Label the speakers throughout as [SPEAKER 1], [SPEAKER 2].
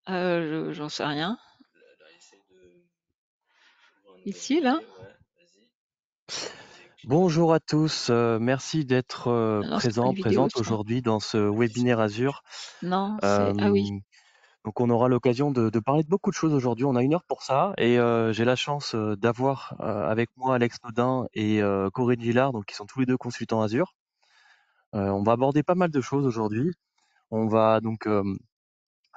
[SPEAKER 1] J'en sais rien. Ici, là?
[SPEAKER 2] Bonjour à tous, merci d'être
[SPEAKER 1] Non, c'est pas une vidéo,
[SPEAKER 2] présente
[SPEAKER 1] ça.
[SPEAKER 2] aujourd'hui dans ce webinaire Azure.
[SPEAKER 1] Non, c'est... Ah oui.
[SPEAKER 2] Euh, donc on aura l'occasion de parler de beaucoup de choses aujourd'hui. On a 1 heure pour ça et j'ai la chance d'avoir avec moi Alex Nodin et Corinne Villard, donc qui sont tous les deux consultants Azure. On va aborder pas mal de choses aujourd'hui. On va donc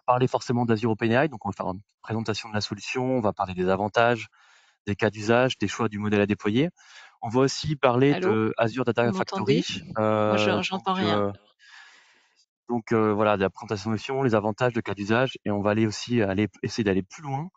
[SPEAKER 2] parler forcément d'Azure OpenAI, donc on va faire une présentation de la solution, on va parler des avantages, des cas d'usage, des choix du modèle à déployer. On va aussi parler
[SPEAKER 1] Allô?
[SPEAKER 2] de Azure
[SPEAKER 1] Vous
[SPEAKER 2] Data
[SPEAKER 1] m'entendez?
[SPEAKER 2] Factory.
[SPEAKER 1] Moi,
[SPEAKER 2] Donc,
[SPEAKER 1] j'entends rien.
[SPEAKER 2] voilà, de la présentation de solution, les avantages de cas d'usage, et on va aller essayer d'aller plus loin.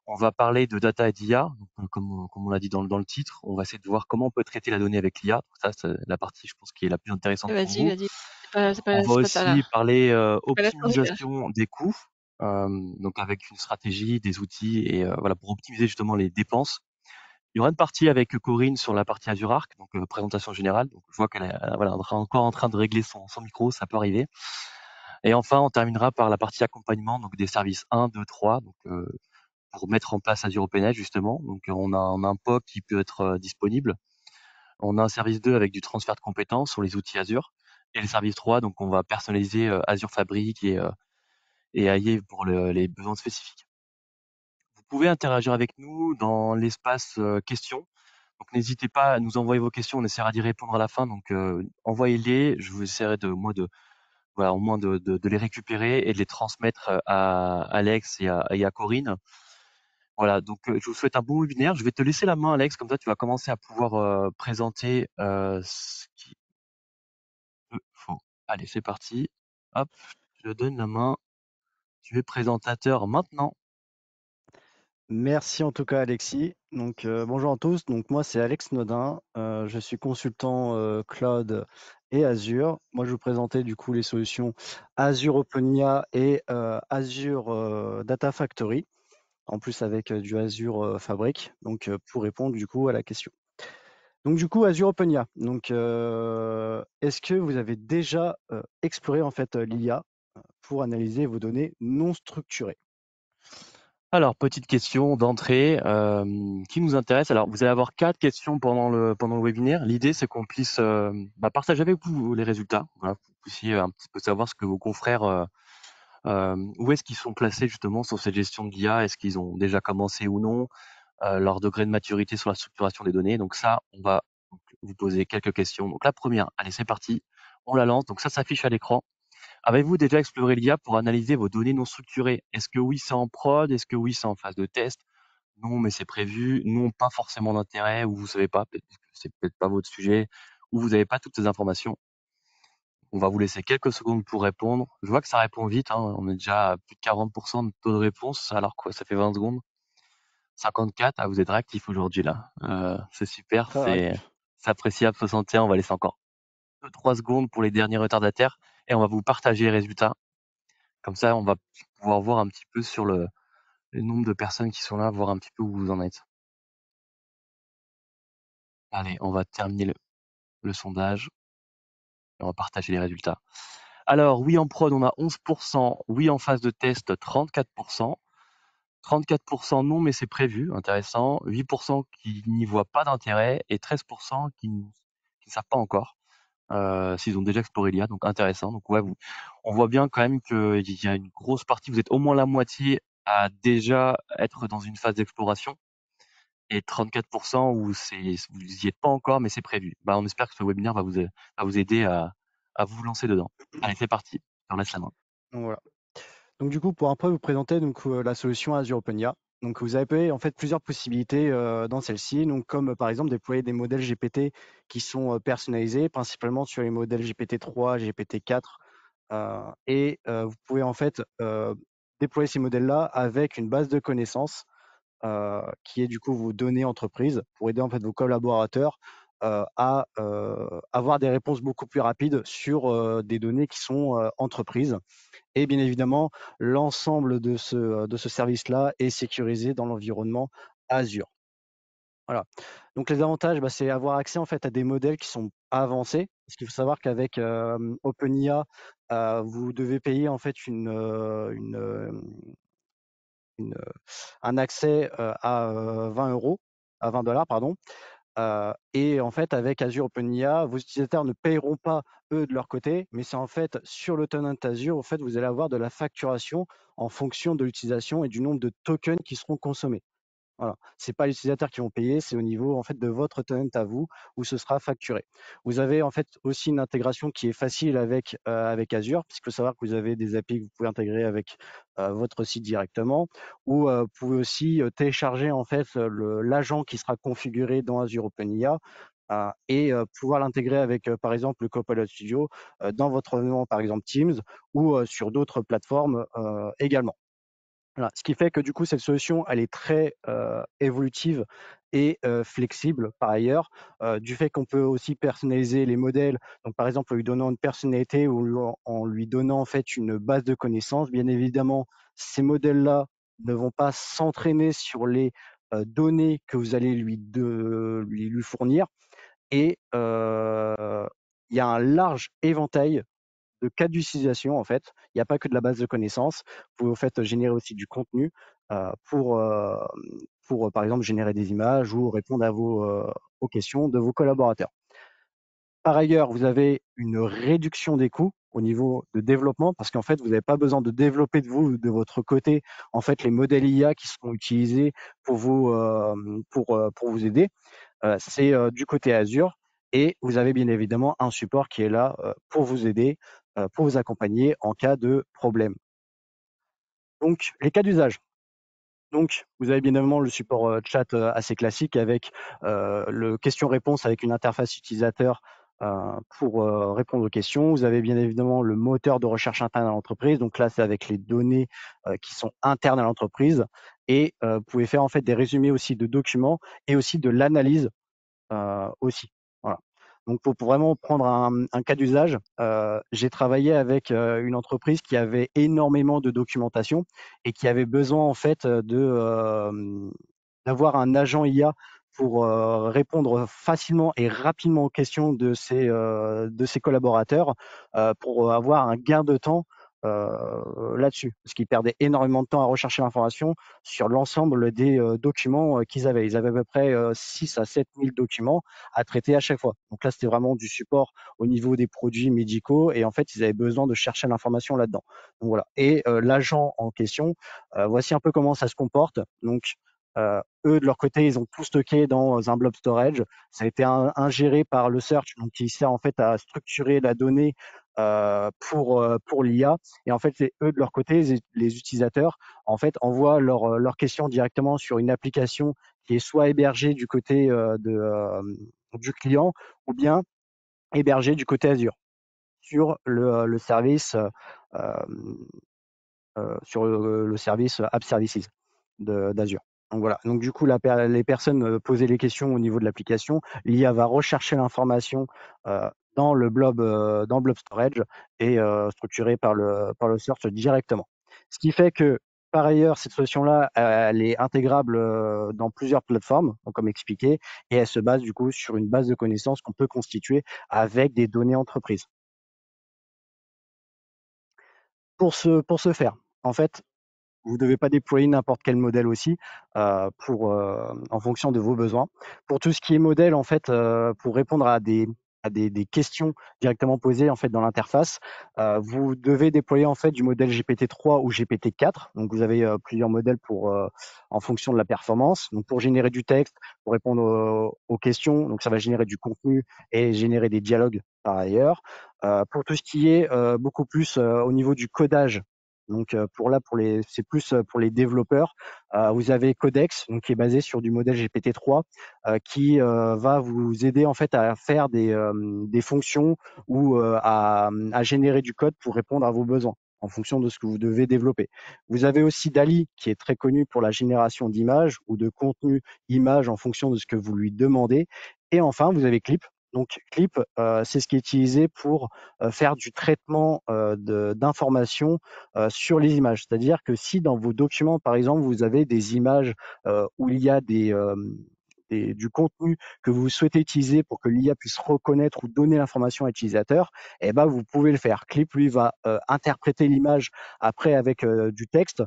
[SPEAKER 2] On va parler de data et d'IA, donc, comme on l'a dit dans le titre. On va essayer de voir comment on peut traiter la donnée avec l'IA. Ça, c'est la partie, je pense, qui est la plus intéressante pour
[SPEAKER 1] Vas-y,
[SPEAKER 2] vous.
[SPEAKER 1] vas-y.
[SPEAKER 2] On va
[SPEAKER 1] C'est pas ça, là.
[SPEAKER 2] aussi parler
[SPEAKER 1] C'est pas la souris, là.
[SPEAKER 2] optimisation des coûts, donc avec une stratégie, des outils, et voilà, pour optimiser justement les dépenses. Il y aura une partie avec Corinne sur la partie Azure Arc, donc présentation générale. Donc je vois qu'elle est voilà, encore en train de régler son micro, ça peut arriver. Et enfin, on terminera par la partie accompagnement, donc des services 1, 2, 3, donc pour mettre en place Azure OpenEdge justement. Donc on a un POC qui peut être disponible. On a un service 2 avec du transfert de compétences sur les outils Azure. Et le service 3, donc on va personnaliser Azure Fabric et AI pour les besoins spécifiques. Vous pouvez interagir avec nous dans l'espace questions. Donc n'hésitez pas à nous envoyer vos questions, on essaiera d'y répondre à la fin. Donc envoyez-les, je vous essaierai voilà, au moins de les récupérer et de les transmettre à Alex et à Corinne. Voilà, donc je vous souhaite un bon webinaire. Je vais te laisser la main, Alex, comme ça tu vas commencer à pouvoir présenter ce qu'il faut. Allez, c'est parti. Hop, je donne la main. Tu es présentateur maintenant.
[SPEAKER 3] Merci en tout cas Alexis. Donc bonjour à tous. Donc moi c'est Alex Nodin. Je suis consultant cloud et Azure. Moi je vous présentais du coup les solutions Azure OpenIA et Azure Data Factory. En plus avec du Azure Fabric. Donc pour répondre du coup à la question. Donc du coup Azure OpenIA. Donc est-ce que vous avez déjà exploré en fait l'IA pour analyser vos données non structurées?
[SPEAKER 2] Alors, petite question d'entrée qui nous intéresse. Alors, vous allez avoir 4 questions pendant le webinaire. L'idée, c'est qu'on puisse partager avec vous les résultats. Voilà, que vous puissiez un petit peu savoir ce que vos confrères, où est-ce qu'ils sont placés justement sur cette gestion de l'IA. Est-ce qu'ils ont déjà commencé ou non, leur degré de maturité sur la structuration des données. Donc ça, on va donc, vous poser quelques questions. Donc la première, allez, c'est parti. On la lance. Donc ça s'affiche à l'écran. Avez-vous déjà exploré l'IA pour analyser vos données non structurées? Est-ce que oui, c'est en prod? Est-ce que oui, c'est en phase de test? Non, mais c'est prévu. Non, pas forcément d'intérêt, ou vous savez pas, peut-être que c'est peut-être pas votre sujet, ou vous n'avez pas toutes ces informations. On va vous laisser quelques secondes pour répondre. Je vois que ça répond vite, hein. On est déjà à plus de 40% de taux de réponse, alors quoi, ça fait 20 secondes. 54, ah, vous êtes réactif aujourd'hui là. C'est super,
[SPEAKER 3] Très réactif.
[SPEAKER 2] c'est appréciable. 61, on va laisser encore 2-3 secondes pour les derniers retardataires et on va vous partager les résultats. Comme ça, on va pouvoir voir un petit peu sur le nombre de personnes qui sont là, voir un petit peu où vous en êtes. Allez, on va terminer le sondage et on va partager les résultats. Alors, oui en prod, on a 11%, oui en phase de test, 34%, 34% non, mais c'est prévu, intéressant, 8% qui n'y voient pas d'intérêt et 13% qui ne savent pas encore s'ils ont déjà exploré l'IA, donc intéressant. Donc ouais, on voit bien quand même qu'il y a une grosse partie, vous êtes au moins la moitié à déjà être dans une phase d'exploration et 34% où vous n'y êtes pas encore, mais c'est prévu. On espère que ce webinaire va vous aider à vous lancer dedans. Allez, c'est parti. Je te laisse la main.
[SPEAKER 3] Donc voilà. Donc du coup, pour après vous présenter donc, la solution Azure OpenIA. Donc vous avez en fait plusieurs possibilités dans celle-ci, donc comme par exemple déployer des modèles GPT qui sont personnalisés, principalement sur les modèles GPT-3, GPT-4, et vous pouvez en fait déployer ces modèles-là avec une base de connaissances qui est du coup vos données entreprises pour aider en fait vos collaborateurs à avoir des réponses beaucoup plus rapides sur des données qui sont entreprises. Et bien évidemment, l'ensemble de ce service-là est sécurisé dans l'environnement Azure. Voilà. Donc les avantages, c'est avoir accès en fait à des modèles qui sont avancés. Parce qu'il faut savoir qu'avec OpenIA, vous devez payer en fait un accès à 20 euros, à 20 $, pardon. Et en fait, avec Azure OpenIA, vos utilisateurs ne payeront pas eux de leur côté, mais c'est en fait sur le tenant Azure, en fait, vous allez avoir de la facturation en fonction de l'utilisation et du nombre de tokens qui seront consommés. Voilà, c'est pas les utilisateurs qui vont payer, c'est au niveau en fait de votre tenant à vous où ce sera facturé. Vous avez en fait aussi une intégration qui est facile avec Azure, puisqu'il faut savoir que vous avez des API que vous pouvez intégrer avec votre site directement, ou vous pouvez aussi télécharger en fait l'agent qui sera configuré dans Azure OpenIA et pouvoir l'intégrer avec par exemple le Copilot Studio dans votre environnement, par exemple Teams, ou sur d'autres plateformes également. Voilà, ce qui fait que du coup, cette solution, elle est très évolutive et flexible par ailleurs, du fait qu'on peut aussi personnaliser les modèles. Donc, par exemple, en lui donnant une personnalité ou en lui donnant en fait une base de connaissances. Bien évidemment, ces modèles-là ne vont pas s'entraîner sur les données que vous allez lui fournir. Et il y a un large éventail de cas d'utilisation en fait. Il n'y a pas que de la base de connaissances. Vous pouvez en fait générer aussi du contenu pour par exemple générer des images ou répondre aux questions de vos collaborateurs. Par ailleurs, vous avez une réduction des coûts au niveau de développement parce qu'en fait, vous n'avez pas besoin de développer de votre côté en fait les modèles IA qui seront utilisés pour vous aider. C'est du côté Azure et vous avez bien évidemment un support qui est là pour vous aider, pour vous accompagner en cas de problème. Donc, les cas d'usage. Donc, vous avez bien évidemment le support chat assez classique avec le question-réponse avec une interface utilisateur pour répondre aux questions. Vous avez bien évidemment le moteur de recherche interne à l'entreprise. Donc là, c'est avec les données qui sont internes à l'entreprise. Et vous pouvez faire en fait des résumés aussi de documents et aussi de l'analyse aussi. Voilà. Donc, pour vraiment prendre un cas d'usage, j'ai travaillé avec une entreprise qui avait énormément de documentation et qui avait besoin en fait d'avoir un agent IA pour répondre facilement et rapidement aux questions de ses collaborateurs pour avoir un gain de temps là-dessus, parce qu'ils perdaient énormément de temps à rechercher l'information sur l'ensemble des documents qu'ils avaient. Ils avaient à peu près 6 à 7 000 documents à traiter à chaque fois. Donc là, c'était vraiment du support au niveau des produits médicaux et en fait, ils avaient besoin de chercher l'information là-dedans. Donc voilà. Et l'agent en question, voici un peu comment ça se comporte. Donc, eux, de leur côté, ils ont tout stocké dans un blob storage. Ça a été ingéré par le search, donc qui sert en fait à structurer la donnée pour l'IA. Et en fait, eux, de leur côté, les utilisateurs, en fait, envoient leurs questions directement sur une application qui est soit hébergée du côté du client ou bien hébergée du côté Azure sur le service App Services d'Azure. Donc voilà. Donc du coup, les personnes posaient les questions au niveau de l'application. L'IA va rechercher l'information dans le blob storage et structurée par le search directement. Ce qui fait que par ailleurs, cette solution-là, elle est intégrable dans plusieurs plateformes, donc comme expliqué, et elle se base du coup sur une base de connaissances qu'on peut constituer avec des données entreprises. Pour ce faire, en fait, vous ne devez pas déployer n'importe quel modèle aussi en fonction de vos besoins. Pour tout ce qui est modèle, en fait, pour répondre à des questions directement posées en fait dans l'interface, vous devez déployer en fait du modèle GPT-3 ou GPT-4. Donc vous avez plusieurs modèles en fonction de la performance. Donc pour générer du texte, pour répondre aux questions, donc ça va générer du contenu et générer des dialogues par ailleurs. Pour tout ce qui est beaucoup plus au niveau du codage. Donc c'est plus pour les développeurs. Vous avez Codex, donc qui est basé sur du modèle GPT-3, qui va vous aider en fait à faire des fonctions ou à générer du code pour répondre à vos besoins en fonction de ce que vous devez développer. Vous avez aussi DALL-E qui est très connu pour la génération d'images ou de contenu images en fonction de ce que vous lui demandez. Et enfin, vous avez Clip. Donc Clip, c'est ce qui est utilisé pour faire du traitement d'informations sur les images. C'est-à-dire que si dans vos documents, par exemple, vous avez des images où il y a du contenu que vous souhaitez utiliser pour que l'IA puisse reconnaître ou donner l'information à l'utilisateur, eh ben, vous pouvez le faire. Clip, lui, va interpréter l'image après avec du texte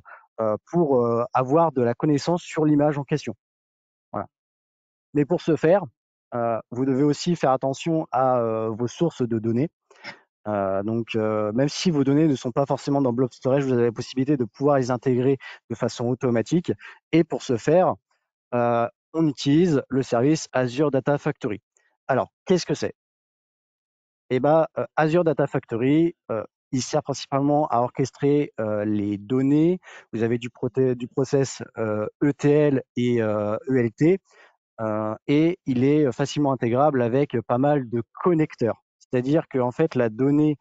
[SPEAKER 3] pour avoir de la connaissance sur l'image en question. Voilà. Mais pour ce faire, vous devez aussi faire attention à vos sources de données. Donc, même si vos données ne sont pas forcément dans Blob Storage, vous avez la possibilité de pouvoir les intégrer de façon automatique. Et pour ce faire, on utilise le service Azure Data Factory. Alors, qu'est-ce que c'est? Eh ben, Azure Data Factory, il sert principalement à orchestrer les données. Vous avez du process ETL et ELT. Et il est facilement intégrable avec pas mal de connecteurs. C'est-à-dire que en fait, la donnée,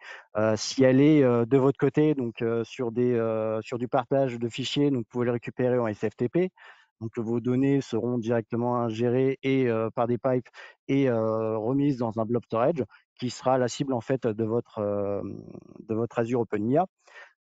[SPEAKER 3] si elle est de votre côté, donc sur du partage de fichiers, donc vous pouvez le récupérer en SFTP. Donc vos données seront directement ingérées et par des pipes et remises dans un blob storage qui sera la cible en fait de votre Azure OpenIA.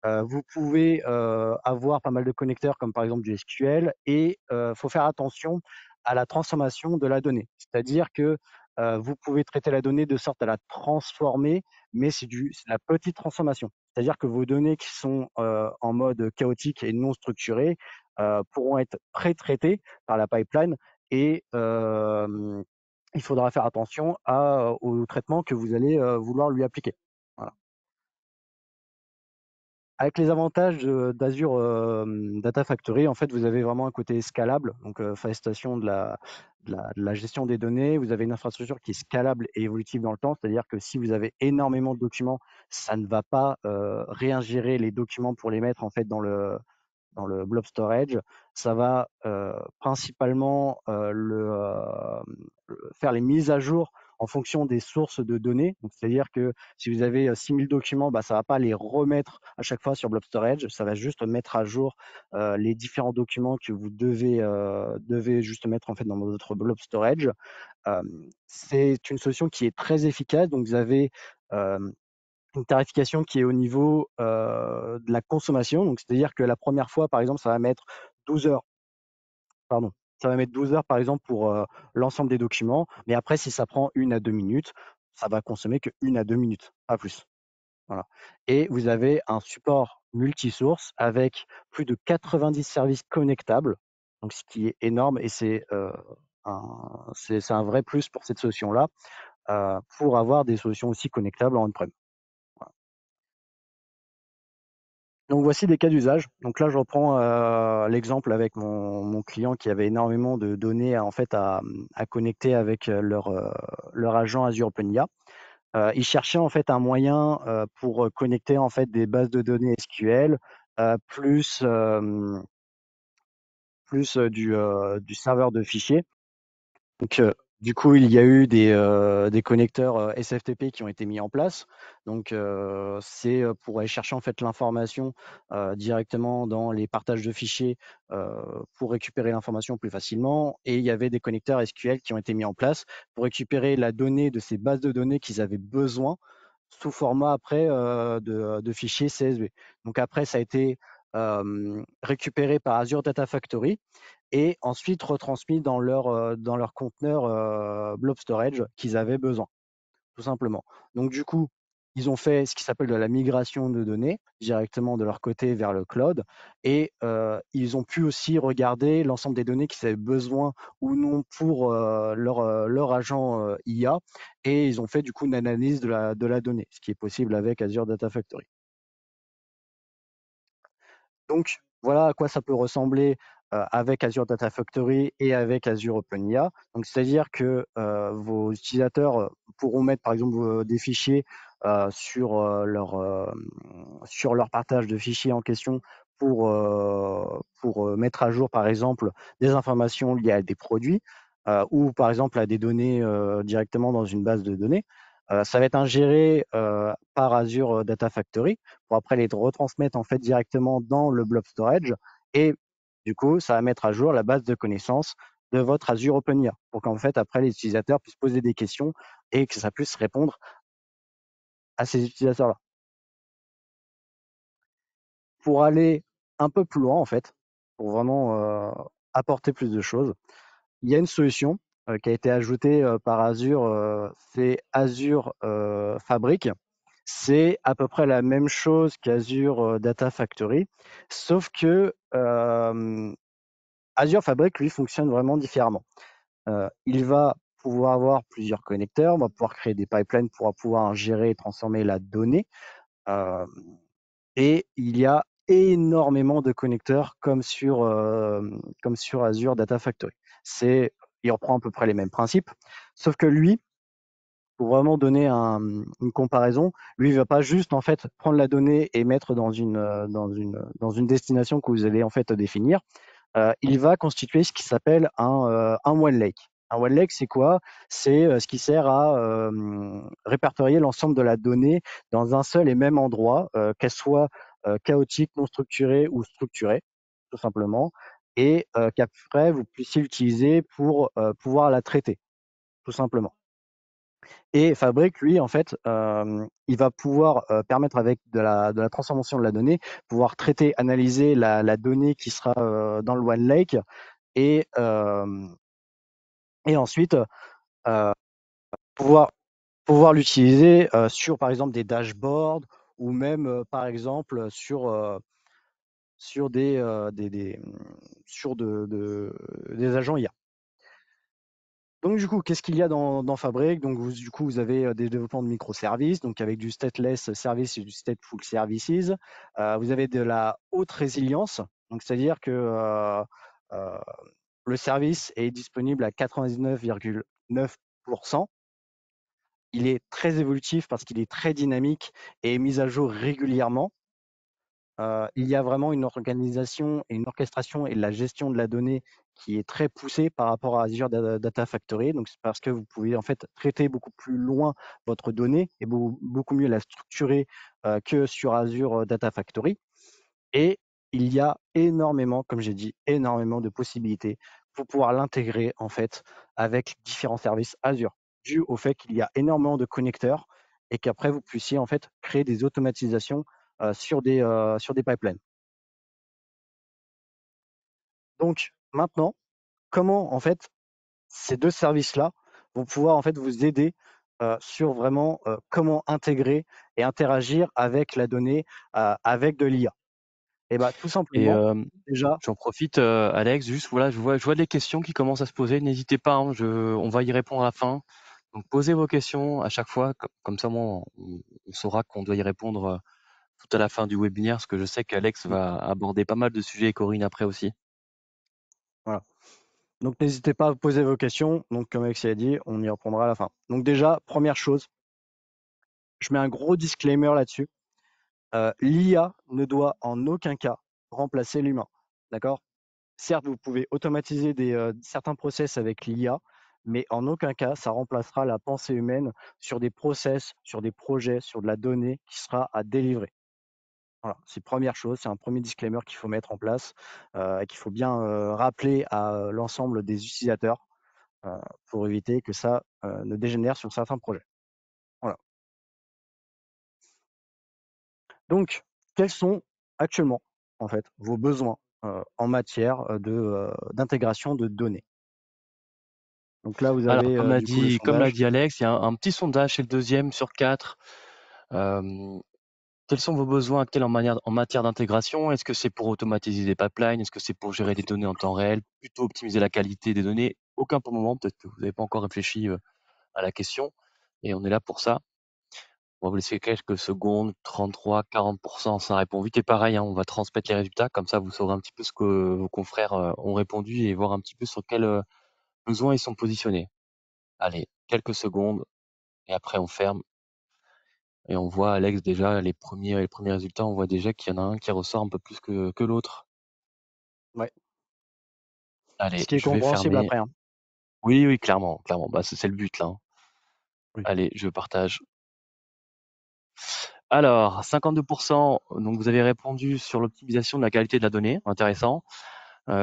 [SPEAKER 3] Vous pouvez avoir pas mal de connecteurs comme par exemple du SQL et faut faire attention à la transformation de la donnée. C'est-à-dire que vous pouvez traiter la donnée de sorte à la transformer, mais c'est la petite transformation. C'est-à-dire que vos données qui sont en mode chaotique et non structurées pourront être pré-traitées par la pipeline et il faudra faire attention au traitement que vous allez vouloir lui appliquer. Voilà. Avec les avantages d'Azure Data Factory, en fait, vous avez vraiment un côté scalable, donc facilitation de la gestion des données. Vous avez une infrastructure qui est scalable et évolutive dans le temps, c'est-à-dire que si vous avez énormément de documents, ça ne va pas réingérer les documents pour les mettre en fait dans le blob storage. Ça va principalement faire les mises à jour en fonction des sources de données. C'est-à-dire que si vous avez 6000 documents, ça ne va pas les remettre à chaque fois sur blob storage. Ça va juste mettre à jour les différents documents que vous devez juste mettre en fait dans votre blob storage. C'est une solution qui est très efficace. Donc vous avez une tarification qui est au niveau de la consommation. Donc, c'est-à-dire que la première fois, par exemple, ça va mettre 12 heures. Pardon. Ça va mettre 12 heures, par exemple, pour l'ensemble des documents. Mais après, si ça prend 1 à 2 minutes, ça va consommer que 1 à 2 minutes, pas plus. Voilà. Et vous avez un support multisource avec plus de 90 services connectables, donc ce qui est énorme et c'est un vrai plus pour cette solution-là, pour avoir des solutions aussi connectables en on-prem. Donc voici des cas d'usage. Donc là, je reprends l'exemple avec mon client qui avait énormément de données en fait à connecter avec leur agent Azure OpenIA. Il cherchait en fait un moyen pour connecter en fait des bases de données SQL plus du serveur de fichiers. Donc, du coup, il y a eu des connecteurs SFTP qui ont été mis en place. Donc, c'est pour aller chercher en fait l'information directement dans les partages de fichiers pour récupérer l'information plus facilement. Et il y avait des connecteurs SQL qui ont été mis en place pour récupérer la donnée de ces bases de données qu'ils avaient besoin sous format après de fichiers CSV. Donc après, ça a été récupéré par Azure Data Factory et ensuite retransmis dans leur conteneur blob storage qu'ils avaient besoin, tout simplement. Donc du coup, ils ont fait ce qui s'appelle de la migration de données directement de leur côté vers le cloud et ils ont pu aussi regarder l'ensemble des données qu'ils avaient besoin ou non pour leur agent IA et ils ont fait du coup une analyse de la donnée, ce qui est possible avec Azure Data Factory. Donc, voilà à quoi ça peut ressembler avec Azure Data Factory et avec Azure OpenIA. Donc, c'est-à-dire que vos utilisateurs pourront mettre, par exemple, des fichiers sur leur partage de fichiers en question pour mettre à jour, par exemple, des informations liées à des produits ou, par exemple, à des données directement dans une base de données. Ça va être ingéré par Azure Data Factory pour après les retransmettre en fait directement dans le blob storage et du coup, ça va mettre à jour la base de connaissances de votre Azure OpenIA pour qu'en fait après les utilisateurs puissent poser des questions et que ça puisse répondre à ces utilisateurs-là. Pour aller un peu plus loin en fait, pour vraiment apporter plus de choses, il y a une solution qui a été ajoutée par Azure, c'est Azure Fabric. C'est à peu près la même chose qu'Azure Data Factory, sauf que Azure Fabric, lui, fonctionne vraiment différemment. Il va pouvoir avoir plusieurs connecteurs, on va pouvoir créer des pipelines pour pouvoir gérer et transformer la donnée. Et il y a énormément de connecteurs comme sur Azure Data Factory. Il reprend à peu près les mêmes principes, sauf que lui, pour vraiment donner une comparaison, lui, il va pas juste en fait prendre la donnée et mettre dans une destination que vous allez en fait définir. Il va constituer ce qui s'appelle un One Lake. Un One Lake, c'est quoi? C'est ce qui sert à répertorier l'ensemble de la donnée dans un seul et même endroit, qu'elle soit chaotique, non structurée ou structurée, tout simplement, et qu'après, vous puissiez l'utiliser pour pouvoir la traiter, tout simplement. Et Fabric, lui, en fait, il va pouvoir permettre avec de la transformation de la donnée, pouvoir traiter, analyser la donnée qui sera dans le One Lake et ensuite pouvoir l'utiliser sur, par exemple, des dashboards ou même, par exemple, sur des agents IA. Donc du coup, qu'est-ce qu'il y a dans Fabric? Donc du coup, vous avez des développements de microservices, donc avec du stateless service et du stateful services. Vous avez de la haute résilience, donc c'est-à-dire que le service est disponible à 99,9%. Il est très évolutif parce qu'il est très dynamique et est mis à jour régulièrement. Il y a vraiment une organisation et une orchestration et de la gestion de la donnée qui est très poussée par rapport à Azure Data Factory. Donc, c'est parce que vous pouvez en fait traiter beaucoup plus loin votre donnée et beaucoup mieux la structurer que sur Azure Data Factory. Et il y a énormément, comme j'ai dit, énormément de possibilités pour pouvoir l'intégrer en fait avec différents services Azure, dû au fait qu'il y a énormément de connecteurs et qu'après vous puissiez en fait créer des automatisations sur des pipelines. Donc maintenant, comment en fait ces deux services-là vont pouvoir en fait vous aider sur vraiment comment intégrer et interagir avec la donnée, avec de l'IA. Et bah tout
[SPEAKER 2] Et
[SPEAKER 3] simplement, déjà,
[SPEAKER 2] j'en profite, Alex, juste voilà, je vois des questions qui commencent à se poser. N'hésitez pas, hein, on va y répondre à la fin. Donc posez vos questions à chaque fois, comme ça moi, on saura qu'on doit y répondre tout à la fin du webinaire, parce que je sais qu'Alex va aborder pas mal de sujets et Corinne après aussi.
[SPEAKER 3] voilà. Donc n'hésitez pas à poser vos questions. Donc comme Alexis a dit, on y reprendra à la fin. Donc déjà, première chose, je mets un gros disclaimer là-dessus. L'IA ne doit en aucun cas remplacer l'humain. D'accord? Certes, vous pouvez automatiser certains process avec l'IA, mais en aucun cas, ça remplacera la pensée humaine sur des process, sur des projets, sur de la donnée qui sera à délivrer. Voilà, c'est première chose, c'est un premier disclaimer qu'il faut mettre en place et qu'il faut bien rappeler à l'ensemble des utilisateurs pour éviter que ça ne dégénère sur certains projets. Voilà. Donc, quels sont actuellement en fait vos besoins en matière d'intégration de données? Donc là, vous
[SPEAKER 2] Alors,
[SPEAKER 3] avez du coup le
[SPEAKER 2] comme l'a
[SPEAKER 3] sondage.
[SPEAKER 2] dit Alex, il y a un petit sondage chez le deuxième sur 4. Quels sont vos besoins actuels en matière d'intégration? Est-ce que c'est pour automatiser des pipelines? Est-ce que c'est pour gérer des données en temps réel? Plutôt optimiser la qualité des données? Aucun pour le moment, peut-être que vous n'avez pas encore réfléchi à la question, et on est là pour ça. On va vous laisser quelques secondes, 33, 40%, ça répond vite et pareil, hein, on va transmettre les résultats, comme ça vous saurez un petit peu ce que vos confrères ont répondu et voir un petit peu sur quels besoins ils sont positionnés. Allez, quelques secondes et après on ferme et on voit, Alex, déjà les premiers résultats, on voit déjà qu'il y en a un qui ressort un peu plus que l'autre.
[SPEAKER 3] Ouais. Ce
[SPEAKER 2] Allez,
[SPEAKER 3] qui est
[SPEAKER 2] je vais
[SPEAKER 3] compréhensible
[SPEAKER 2] fermer.
[SPEAKER 3] après, hein.
[SPEAKER 2] Oui, oui, clairement, clairement. Bah, c'est le but là, hein.
[SPEAKER 3] Oui.
[SPEAKER 2] Allez, je partage. Alors, 52%, donc vous avez répondu sur l'optimisation de la qualité de la donnée, intéressant.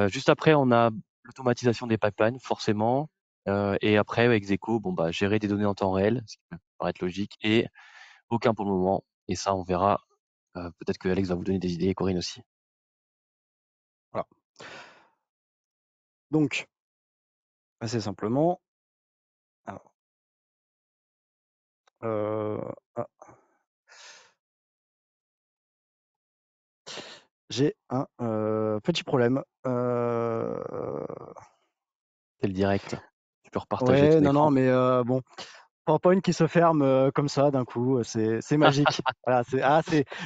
[SPEAKER 2] Juste après, on a l'automatisation des pipelines, forcément. Et après, avec Echo, bon, bah, gérer des données en temps réel, ce qui peut paraître logique, et aucun pour le moment. Et ça, on verra. Peut-être que Alex va vous donner des idées, et Corinne aussi.
[SPEAKER 3] Voilà. Donc, assez simplement. Alors, ah, j'ai un petit problème.
[SPEAKER 2] C'est le direct. Tu peux repartager
[SPEAKER 3] Ouais,
[SPEAKER 2] ton
[SPEAKER 3] non, non,
[SPEAKER 2] écran.
[SPEAKER 3] mais bon, PowerPoint qui se ferme comme ça d'un coup, c'est magique. Voilà,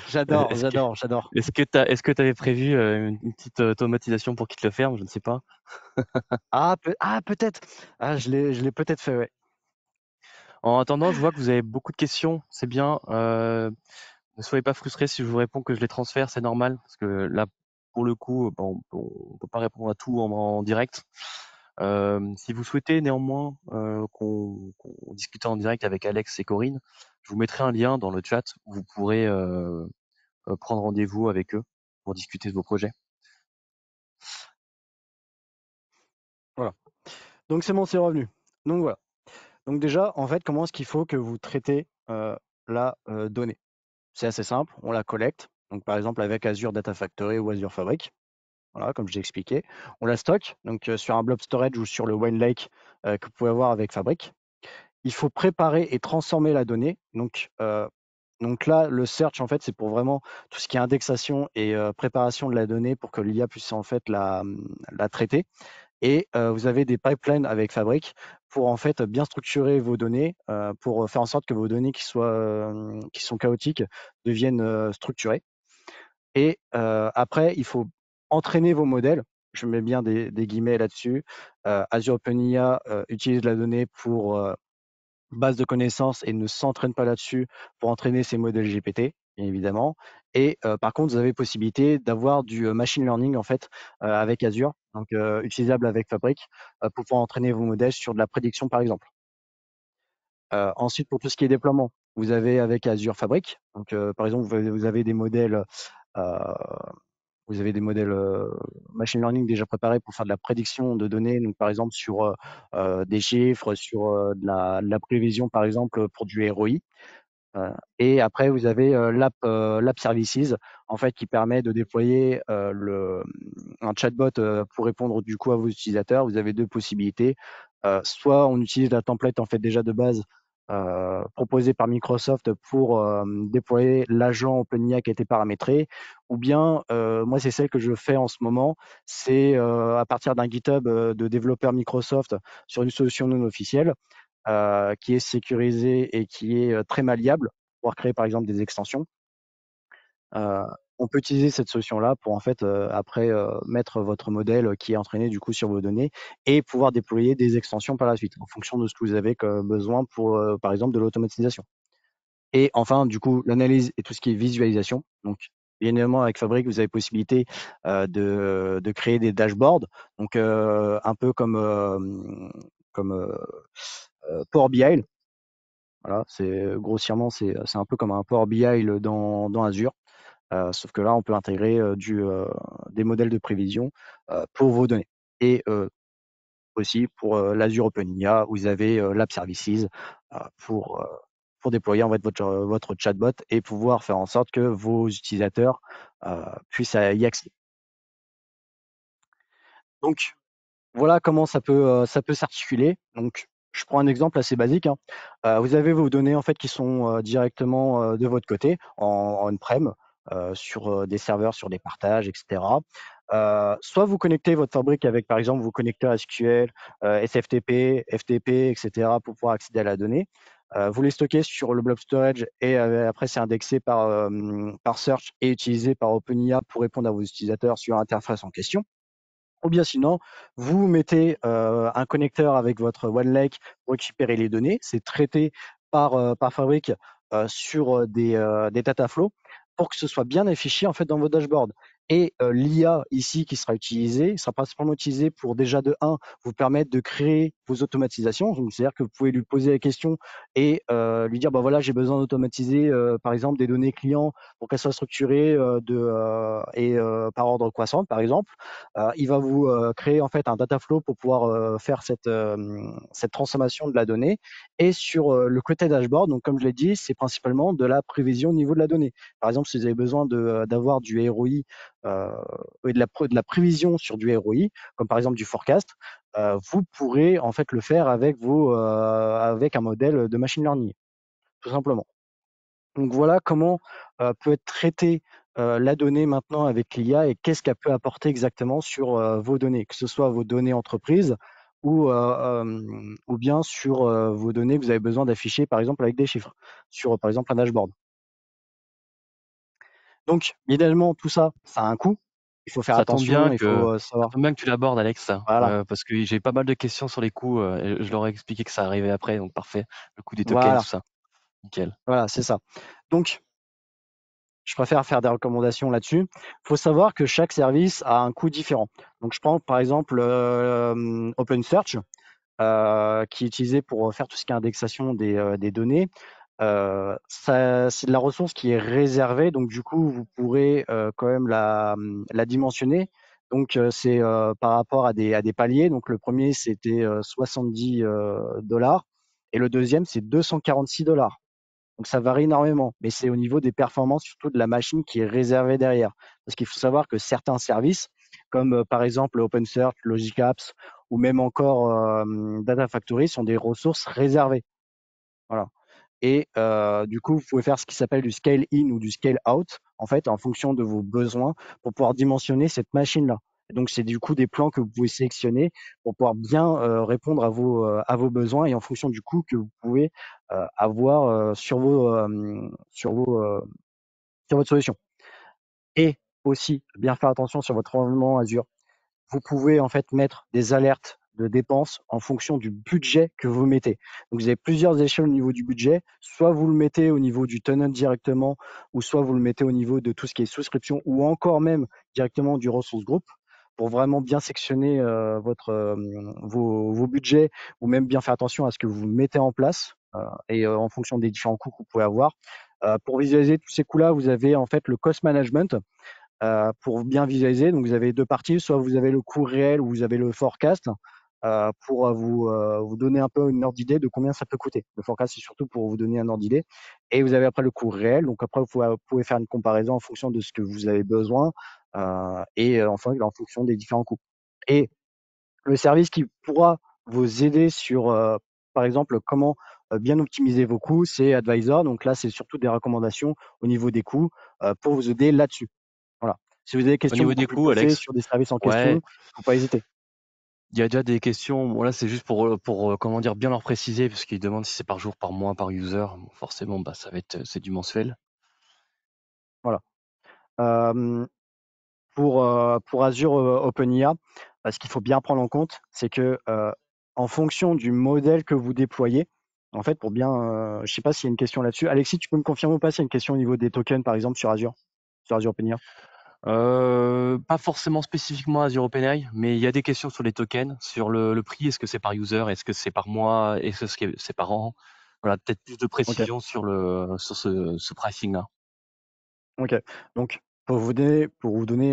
[SPEAKER 3] j'adore,
[SPEAKER 2] Est-ce que
[SPEAKER 3] j'adore, j'adore.
[SPEAKER 2] est-ce que tu avais prévu une petite automatisation pour qu'il te le ferme? Je ne sais pas.
[SPEAKER 3] Peut-être. Ah, je l'ai peut-être fait, ouais.
[SPEAKER 2] En attendant, je vois que vous avez beaucoup de questions. C'est bien. Ne soyez pas frustrés si je vous réponds que je les transfère, c'est normal. Parce que là, pour le coup, bon, on peut pas répondre à tout en direct. Si vous souhaitez néanmoins qu'on discute en direct avec Alex et Corinne, je vous mettrai un lien dans le chat où vous pourrez prendre rendez-vous avec eux pour discuter de vos projets.
[SPEAKER 3] Voilà. Donc c'est bon, c'est revenu. Donc voilà. Donc déjà, en fait, comment est-ce qu'il faut que vous traitez la donnée? C'est assez simple, on la collecte. Donc par exemple avec Azure Data Factory ou Azure Fabric. Voilà, comme je l'ai expliqué. On la stocke donc sur un blob storage ou sur le OneLake que vous pouvez avoir avec Fabric. Il faut préparer et transformer la donnée. Donc là, le search, en fait, c'est pour vraiment tout ce qui est indexation et préparation de la donnée pour que l'IA puisse en fait la traiter. Et vous avez des pipelines avec Fabric pour en fait bien structurer vos données, pour faire en sorte que vos données qui sont chaotiques deviennent structurées. Et après, il faut entraîner vos modèles. Je mets bien des guillemets là-dessus. Azure OpenIA utilise la donnée pour base de connaissances et ne s'entraîne pas là-dessus pour entraîner ces modèles GPT, bien évidemment. Et par contre, vous avez possibilité d'avoir du machine learning en fait avec Azure, donc utilisable avec Fabric, pour pouvoir entraîner vos modèles sur de la prédiction par exemple. Ensuite, pour tout ce qui est déploiement, vous avez avec Azure Fabric, donc par exemple, vous avez des modèles euh, machine learning déjà préparés pour faire de la prédiction de données, donc par exemple sur des chiffres, sur de la prévision par exemple pour du ROI. Et après, vous avez l'App Services, en fait, qui permet de déployer un chatbot pour répondre du coup à vos utilisateurs. Vous avez deux possibilités. Soit on utilise la template en fait déjà de base proposée par Microsoft pour déployer l'agent OpenIA qui a été paramétré, ou bien moi c'est celle que je fais en ce moment, c'est à partir d'un GitHub de développeurs Microsoft sur une solution non officielle qui est sécurisé et qui est très malléable pour pouvoir créer par exemple des extensions. On peut utiliser cette solution-là pour en fait après mettre votre modèle qui est entraîné du coup sur vos données et pouvoir déployer des extensions par la suite en fonction de ce que vous avez comme besoin pour par exemple de l'automatisation. Et enfin du coup l'analyse et tout ce qui est visualisation. Donc bien évidemment avec Fabric vous avez possibilité de créer des dashboards, donc un peu comme Power BI. Voilà, c'est grossièrement, c'est un peu comme un Power BI dans Azure, sauf que là, on peut intégrer des modèles de prévision pour vos données. Et aussi pour l'Azure OpenIA, vous avez l'App Services pour, pour déployer en fait votre chatbot et pouvoir faire en sorte que vos utilisateurs puissent y accéder. Donc, voilà comment ça peut s'articuler. Donc, je prends un exemple assez basique, hein. Vous avez vos données en fait qui sont directement de votre côté en on-prem sur des serveurs, sur des partages, etc. Soit vous connectez votre fabrique avec par exemple vos connecteurs SQL, SFTP, FTP, etc. pour pouvoir accéder à la donnée. Vous les stockez sur le blob storage et après c'est indexé par search et utilisé par OpenIA pour répondre à vos utilisateurs sur l'interface en question. Ou bien sinon, vous mettez un connecteur avec votre OneLake pour récupérer les données. C'est traité par Fabric sur des data flows pour que ce soit bien affiché en fait dans vos dashboards. Et l'IA ici qui sera utilisée sera principalement utilisée pour déjà de 1 vous permettre de créer vos automatisations. C'est-à-dire que vous pouvez lui poser la question et lui dire bah voilà j'ai besoin d'automatiser par exemple des données clients pour qu'elles soient structurées par ordre croissant par exemple. Il va vous créer en fait un data flow pour pouvoir faire cette transformation de la donnée. Et sur le côté dashboard, donc comme je l'ai dit, c'est principalement de la prévision au niveau de la donnée. Par exemple, si vous avez besoin d'avoir du ROI et de la prévision sur du ROI, comme par exemple du forecast, vous pourrez en fait le faire avec avec un modèle de machine learning, tout simplement. Donc voilà comment peut être traitée la donnée maintenant avec l'IA et qu'est-ce qu'elle peut apporter exactement sur vos données, que ce soit vos données entreprises ou bien sur vos données que vous avez besoin d'afficher par exemple avec des chiffres, sur par exemple un dashboard. Donc idéalement tout ça, ça a un coût. Il faut faire
[SPEAKER 2] Ça tombe bien
[SPEAKER 3] attention, il
[SPEAKER 2] que
[SPEAKER 3] faut
[SPEAKER 2] ça
[SPEAKER 3] savoir.
[SPEAKER 2] tombe bien que tu l'abordes, Alex, ça,
[SPEAKER 3] Voilà,
[SPEAKER 2] parce que j'ai pas mal de questions sur les coûts, et je leur ai expliqué que ça arrivait après, donc parfait. Le coût des tokens,
[SPEAKER 3] voilà,
[SPEAKER 2] tout ça, nickel.
[SPEAKER 3] voilà, c'est ça. Donc je préfère faire des recommandations là-dessus. Il faut savoir que chaque service a un coût différent. Donc je prends par exemple OpenSearch, qui est utilisé pour faire tout ce qui est indexation des données. C'est de la ressource qui est réservée, donc du coup, vous pourrez quand même la dimensionner. Donc, c'est par rapport à des paliers. Donc, le premier, c'était 70 dollars et le deuxième, c'est 246 dollars. Donc, ça varie énormément, mais c'est au niveau des performances, surtout de la machine qui est réservée derrière. Parce qu'il faut savoir que certains services, comme par exemple OpenSearch, Logicapps ou même encore Data Factory, sont des ressources réservées. Voilà. Et du coup, vous pouvez faire ce qui s'appelle du scale in ou du scale out, en fait, en fonction de vos besoins, pour pouvoir dimensionner cette machine-là. Et donc, c'est du coup des plans que vous pouvez sélectionner pour pouvoir bien répondre à vos besoins et en fonction du coût que vous pouvez avoir sur votre solution. Et aussi, bien faire attention sur votre environnement Azure. Vous pouvez en fait mettre des alertes de dépenses en fonction du budget que vous mettez. Donc vous avez plusieurs échelles au niveau du budget. Soit vous le mettez au niveau du tenant directement, ou soit vous le mettez au niveau de tout ce qui est souscription, ou encore même directement du ressource group, pour vraiment bien sectionner vos budgets, ou même bien faire attention à ce que vous mettez en place et en fonction des différents coûts que vous pouvez avoir. Pour visualiser tous ces coûts-là, vous avez en fait le cost management pour bien visualiser. Donc, vous avez deux parties. Soit vous avez le coût réel ou vous avez le forecast pour vous donner un peu une ordre d'idée de combien ça peut coûter. Le forecast, c'est surtout pour vous donner un ordre d'idée. Et vous avez après le coût réel. Donc, après, vous pouvez faire une comparaison en fonction de ce que vous avez besoin et enfin, en fonction des différents coûts. Et le service qui pourra vous aider sur, par exemple, comment bien optimiser vos coûts, c'est Advisor. Donc là, c'est surtout des recommandations au niveau des coûts pour vous aider là-dessus. Voilà. Si vous avez des
[SPEAKER 2] Au
[SPEAKER 3] questions
[SPEAKER 2] niveau
[SPEAKER 3] beaucoup
[SPEAKER 2] des
[SPEAKER 3] plus
[SPEAKER 2] coûts,
[SPEAKER 3] poussées
[SPEAKER 2] Alex,
[SPEAKER 3] sur des services en question,
[SPEAKER 2] ouais,
[SPEAKER 3] faut pas hésiter.
[SPEAKER 2] il y a déjà des questions. Bon, là, c'est juste pour comment dire, bien leur préciser, parce qu'ils demandent si c'est par jour, par mois, par user. Bon, forcément, bah, ça va être, c'est du mensuel.
[SPEAKER 3] Voilà. Pour Azure OpenIA, ce qu'il faut bien prendre en compte, c'est que en fonction du modèle que vous déployez, en fait, pour bien, je sais pas s'il y a une question là-dessus. Alexis, tu peux me confirmer ou pas s'il y a une question au niveau des tokens, par exemple, sur Azure OpenIA?
[SPEAKER 2] Pas forcément spécifiquement Azure OpenAI, mais il y a des questions sur les tokens, sur le prix. Est-ce que c'est par user? Est-ce que c'est par mois? Est-ce que c'est par an? Voilà, peut-être plus de
[SPEAKER 3] Ok.
[SPEAKER 2] précision sur ce pricing-là.
[SPEAKER 3] OK. Donc pour vous donner,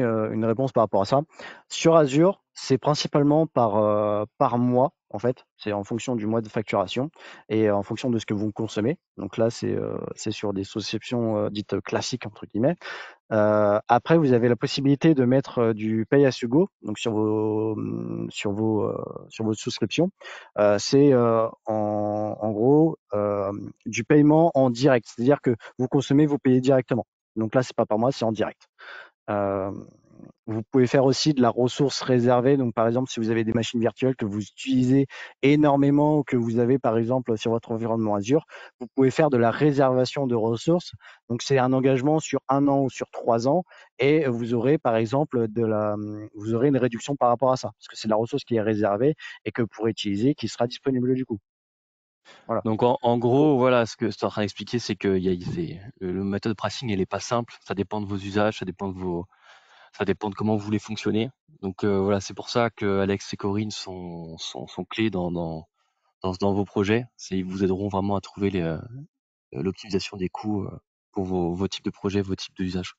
[SPEAKER 3] une réponse par rapport à ça, sur Azure, c'est principalement par mois, en fait. C'est en fonction du mois de facturation et en fonction de ce que vous consommez. Donc là, c'est sur des souscriptions, dites «classiques» entre guillemets. Après, vous avez la possibilité de mettre du Pay as you go, donc sur vos souscriptions. C'est en gros du paiement en direct, c'est-à-dire que vous consommez, vous payez directement. Donc là, c'est pas par mois, c'est en direct. Euh, Vous pouvez faire aussi de la ressource réservée. Donc, par exemple, si vous avez des machines virtuelles que vous utilisez énormément ou que vous avez, par exemple, sur votre environnement Azure, vous pouvez faire de la réservation de ressources. Donc, c'est un engagement sur 1 an ou sur 3 ans et vous aurez, par exemple, vous aurez une réduction par rapport à ça parce que c'est de la ressource qui est réservée et que vous pourrez utiliser, qui sera disponible du coup. Voilà.
[SPEAKER 2] Donc en gros, voilà, ce que tu es en train d'expliquer, c'est que le méthode pricing, elle est pas simple. Ça dépend de vos usages, ça dépend de comment vous voulez fonctionner. Donc voilà, c'est pour ça que Alex et Corinne sont clés dans vos projets. Ils vous aideront vraiment à trouver l'optimisation des coûts pour vos types de projets, vos types d'usages.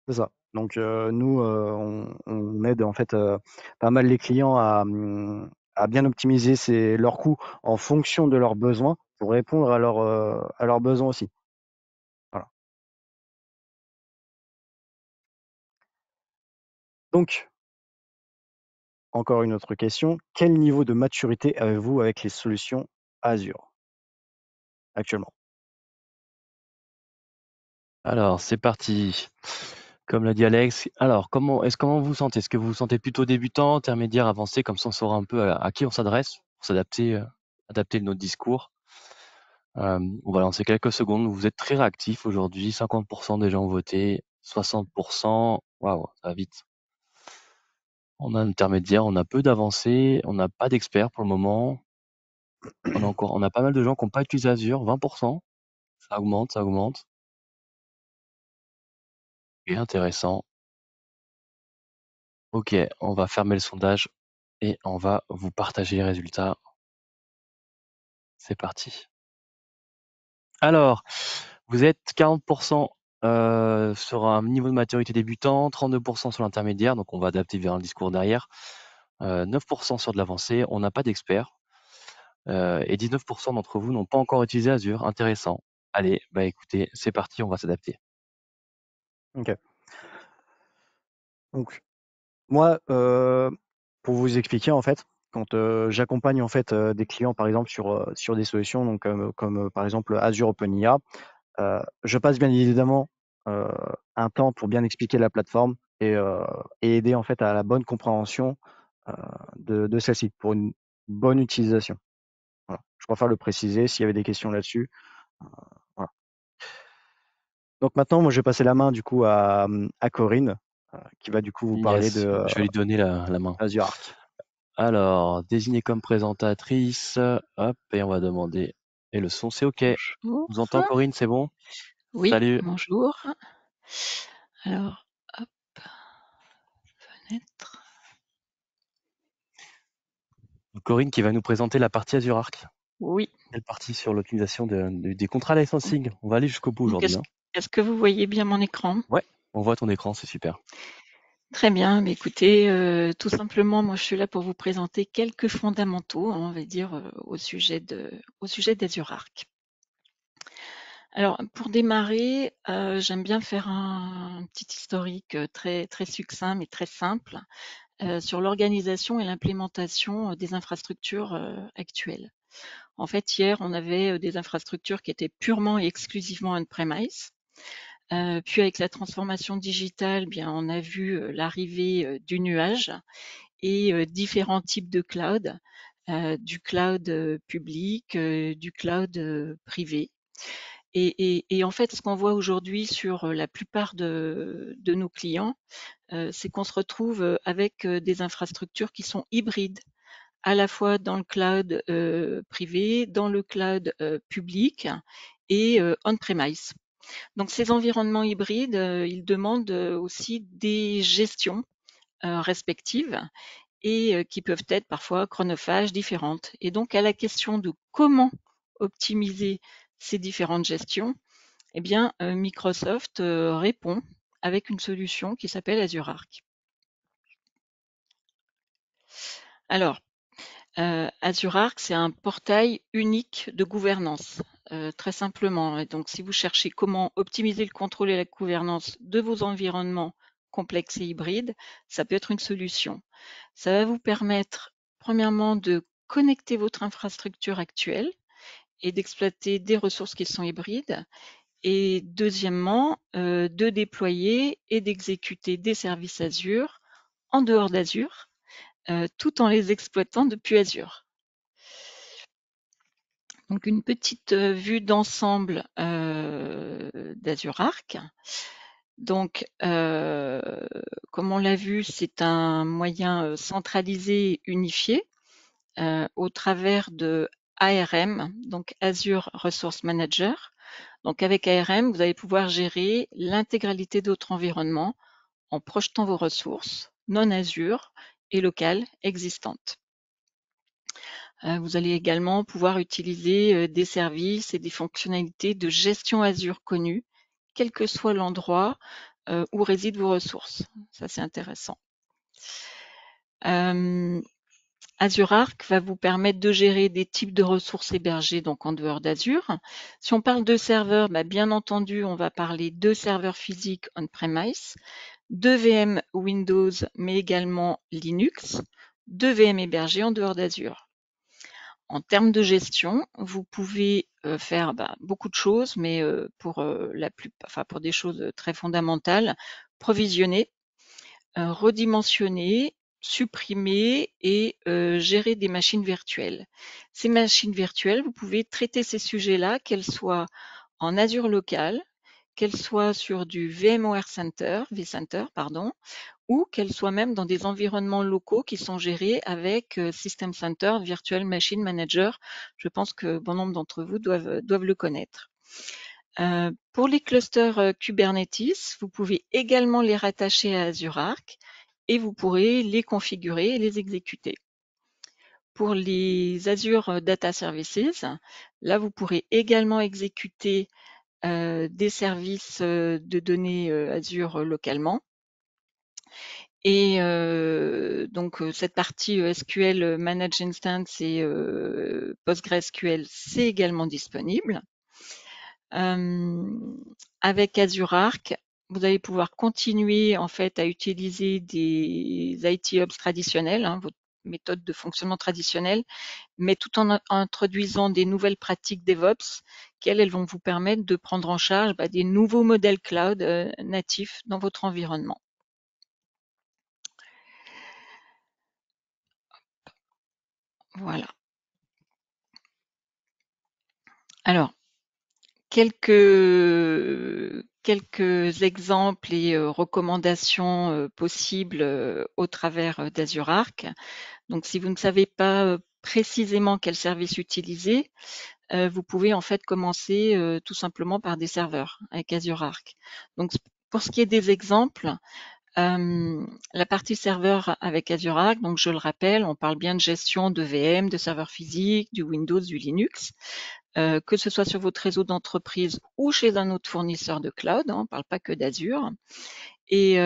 [SPEAKER 3] C'est ça. Donc, nous, on aide en fait pas mal les clients à bien optimiser leurs coûts en fonction de leurs besoins pour répondre à leurs besoins aussi. Voilà. Donc, encore une autre question. Quel niveau de maturité avez-vous avec les solutions Azure actuellement?
[SPEAKER 2] Alors, c'est parti. Comme l'a dit Alex. Alors, comment vous vous sentez? Est-ce que vous vous sentez plutôt débutant, intermédiaire, avancé? Comme ça, on saura un peu à qui on s'adresse pour s'adapter, adapter notre discours. On va lancer quelques secondes. Vous êtes très réactifs aujourd'hui. 50% des gens ont voté. 60%. Waouh, ça va vite. On a un intermédiaire, on a peu d'avancées, on n'a pas d'experts pour le moment. On a pas mal de gens qui n'ont pas utilisé Azure, 20%. Ça augmente, ça augmente. Et intéressant. Ok, on va fermer le sondage et on va vous partager les résultats. C'est parti. Alors, vous êtes 40% sur un niveau de maturité débutant, 32% sur l'intermédiaire, donc on va adapter vers un discours derrière, 9% sur de l'avancée, on n'a pas d'experts, et 19% d'entre vous n'ont pas encore utilisé Azure. Intéressant. Allez, bah écoutez, c'est parti, on va s'adapter.
[SPEAKER 3] Ok. Donc, moi, pour vous expliquer, en fait, quand j'accompagne en fait des clients, par exemple, sur des solutions, donc comme par exemple Azure OpenIA, je passe bien évidemment un temps pour bien expliquer la plateforme et aider en fait à la bonne compréhension de celle-ci pour une bonne utilisation. Voilà. Je préfère le préciser s'il y avait des questions là-dessus. Voilà. Donc maintenant, moi, je vais passer la main du coup à Corinne, qui va du coup vous parler
[SPEAKER 2] Yes,
[SPEAKER 3] de
[SPEAKER 2] je vais lui donner la main.
[SPEAKER 3] Azure Arc.
[SPEAKER 2] Alors, désigner comme présentatrice, hop, et on va demander. Et le son, c'est OK.
[SPEAKER 1] Bonjour.
[SPEAKER 2] Vous entend, Corinne, c'est bon?
[SPEAKER 1] Oui,
[SPEAKER 2] Salut.
[SPEAKER 1] bonjour. Alors, hop, fenêtre.
[SPEAKER 2] Corinne qui va nous présenter la partie Azure Arc.
[SPEAKER 1] Oui.
[SPEAKER 2] Quelle partie sur l'optimisation des contrats licensing? On va aller jusqu'au bout
[SPEAKER 1] Donc,
[SPEAKER 2] aujourd'hui.
[SPEAKER 1] est-ce que vous voyez bien mon écran?
[SPEAKER 2] Ouais, on voit ton écran, c'est super.
[SPEAKER 1] Très bien. Mais écoutez, tout simplement, moi, je suis là pour vous présenter quelques fondamentaux, on va dire, au sujet d'Azure Arc. Alors, pour démarrer, j'aime bien faire un petit historique très, très succinct mais très simple sur l'organisation et l'implémentation des infrastructures actuelles. En fait, hier, on avait des infrastructures qui étaient purement et exclusivement on-premise. Puis avec la transformation digitale, bien, on a vu l'arrivée du nuage et différents types de cloud, du cloud public, du cloud privé. Et en fait, ce qu'on voit aujourd'hui sur la plupart de nos clients, c'est qu'on se retrouve avec des infrastructures qui sont hybrides, à la fois dans le cloud privé, dans le cloud public et on-premise. Donc ces environnements hybrides, ils demandent aussi des gestions respectives et qui peuvent être parfois chronophages, différentes. Et donc à la question de comment optimiser ces différentes gestions, eh bien, Microsoft répond avec une solution qui s'appelle Azure Arc. Alors, Azure Arc, c'est un portail unique de gouvernance, très simplement. Et donc, si vous cherchez comment optimiser le contrôle et la gouvernance de vos environnements complexes et hybrides, ça peut être une solution. Ça va vous permettre, premièrement, de connecter votre infrastructure actuelle et d'exploiter des ressources qui sont hybrides. Et deuxièmement, de déployer et d'exécuter des services Azure en dehors d'Azure, tout en les exploitant depuis Azure. Donc une petite vue d'ensemble d'Azure Arc. Donc, comme on l'a vu, c'est un moyen centralisé et unifié au travers de ARM, donc Azure Resource Manager. Donc avec ARM, vous allez pouvoir gérer l'intégralité de votre environnement en projetant vos ressources non Azure et locales existantes. Vous allez également pouvoir utiliser des services et des fonctionnalités de gestion Azure connus, quel que soit l'endroit où résident vos ressources. Ça, c'est intéressant. Azure Arc va vous permettre de gérer des types de ressources hébergées donc en dehors d'Azure. Si on parle de serveurs, bien entendu, on va parler de serveurs physiques on-premise, de VM Windows, mais également Linux, de VM hébergés en dehors d'Azure. En termes de gestion, vous pouvez faire beaucoup de choses, mais pour des choses très fondamentales, provisionner, redimensionner, supprimer et gérer des machines virtuelles. Ces machines virtuelles, vous pouvez traiter ces sujets-là, qu'elles soient en Azure local, qu'elles soient sur du VMware Center, vCenter, ou qu'elles soient même dans des environnements locaux qui sont gérés avec System Center Virtual Machine Manager. Je pense que bon nombre d'entre vous doivent le connaître. Pour les clusters Kubernetes, vous pouvez également les rattacher à Azure Arc et vous pourrez les configurer et les exécuter. Pour les Azure Data Services, là vous pourrez également exécuter des services de données Azure localement. Et donc cette partie SQL Managed Instance et PostgreSQL, c'est également disponible. Avec Azure Arc, vous allez pouvoir continuer en fait à utiliser des IT Ops traditionnels, votre méthode de fonctionnement traditionnelle, mais tout en introduisant des nouvelles pratiques DevOps, elles vont vous permettre de prendre en charge des nouveaux modèles cloud natifs dans votre environnement. Voilà. Alors, quelques exemples et recommandations possibles au travers d'Azure Arc. Donc, si vous ne savez pas précisément quel service utiliser, vous pouvez en fait commencer tout simplement par des serveurs avec Azure Arc. Donc, pour ce qui est des exemples, la partie serveur avec Azure Arc, donc je le rappelle, on parle bien de gestion de VM, de serveurs physiques, du Windows, du Linux. Que ce soit sur votre réseau d'entreprise ou chez un autre fournisseur de cloud, on ne parle pas que d'Azure. Et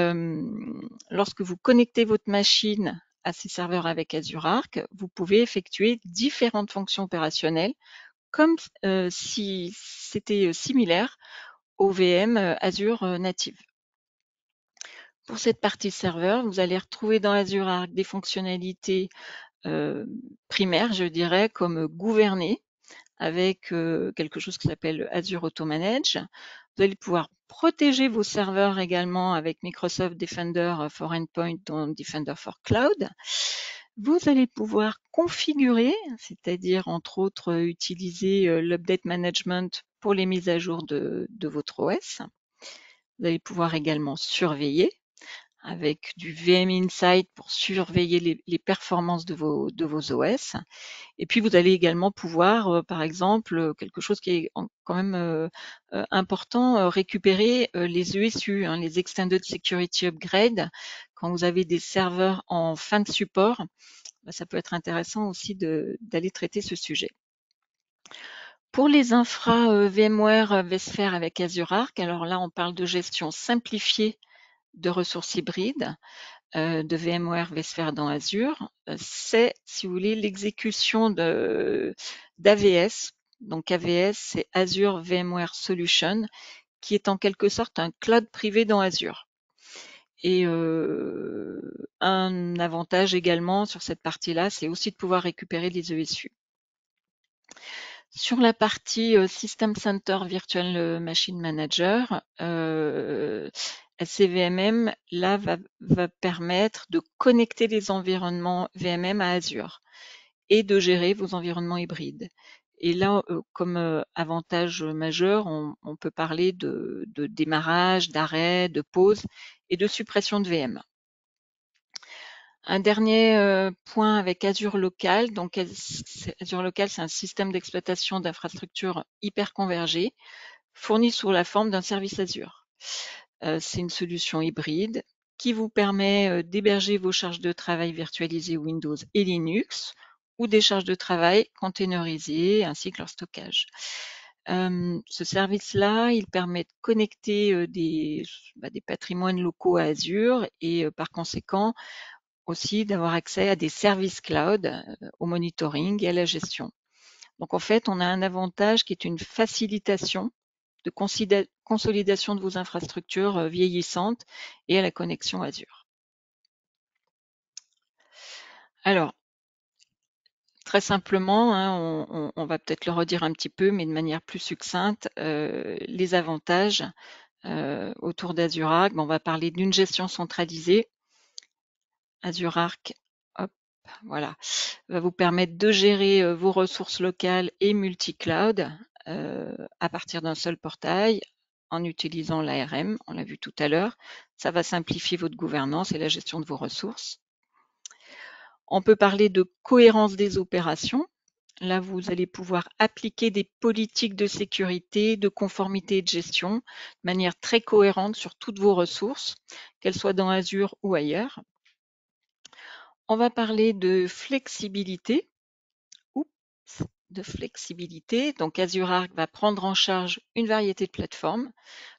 [SPEAKER 1] lorsque vous connectez votre machine à ces serveurs avec Azure Arc, vous pouvez effectuer différentes fonctions opérationnelles comme si c'était similaire aux VM Azure native. Pour cette partie serveur, vous allez retrouver dans Azure Arc des fonctionnalités primaires, je dirais, comme gouverner, avec quelque chose qui s'appelle Azure Auto-Manage. Vous allez pouvoir protéger vos serveurs également avec Microsoft Defender for Endpoint, dont Defender for Cloud. Vous allez pouvoir configurer, c'est-à-dire entre autres utiliser l'Update Management pour les mises à jour de votre OS. Vous allez pouvoir également surveiller avec du VM Insight pour surveiller les performances de vos OS. Et puis, vous allez également pouvoir, par exemple, quelque chose qui est quand même important, récupérer les ESU, les Extended Security Upgrade. Quand vous avez des serveurs en fin de support, ça peut être intéressant aussi d'aller traiter ce sujet. Pour les infras VMware vSphere avec Azure Arc, alors là, on parle de gestion simplifiée de ressources hybrides de VMware vSphere dans Azure, c'est, si vous voulez, l'exécution d'AVS. Donc AVS, c'est Azure VMware Solution, qui est en quelque sorte un cloud privé dans Azure. Et un avantage également sur cette partie-là, c'est aussi de pouvoir récupérer les ESU. Sur la partie System Center Virtual Machine Manager, SCVMM, là, va permettre de connecter les environnements VMM à Azure et de gérer vos environnements hybrides. Et là, comme avantage majeur, on peut parler de démarrage, d'arrêt, de pause et de suppression de VM. Un dernier point avec Azure Local. Donc, Azure Local, c'est un système d'exploitation d'infrastructures hyper convergées fourni sous la forme d'un service Azure. C'est une solution hybride qui vous permet d'héberger vos charges de travail virtualisées Windows et Linux ou des charges de travail containerisées ainsi que leur stockage. Ce service-là, il permet de connecter des patrimoines locaux à Azure et par conséquent, aussi d'avoir accès à des services cloud, au monitoring et à la gestion. Donc en fait, on a un avantage qui est une facilitation de consolidation de vos infrastructures vieillissantes et à la connexion Azure. Alors, très simplement, hein, on va peut-être le redire un petit peu, mais de manière plus succincte, les avantages autour d'Azure Arc. On va parler d'une gestion centralisée. Azure Arc, hop, voilà, va vous permettre de gérer vos ressources locales et multi-cloud à partir d'un seul portail en utilisant l'ARM, on l'a vu tout à l'heure. Ça va simplifier votre gouvernance et la gestion de vos ressources. On peut parler de cohérence des opérations. Là, vous allez pouvoir appliquer des politiques de sécurité, de conformité et de gestion de manière très cohérente sur toutes vos ressources, qu'elles soient dans Azure ou ailleurs. On va parler de flexibilité. Donc, Azure Arc va prendre en charge une variété de plateformes,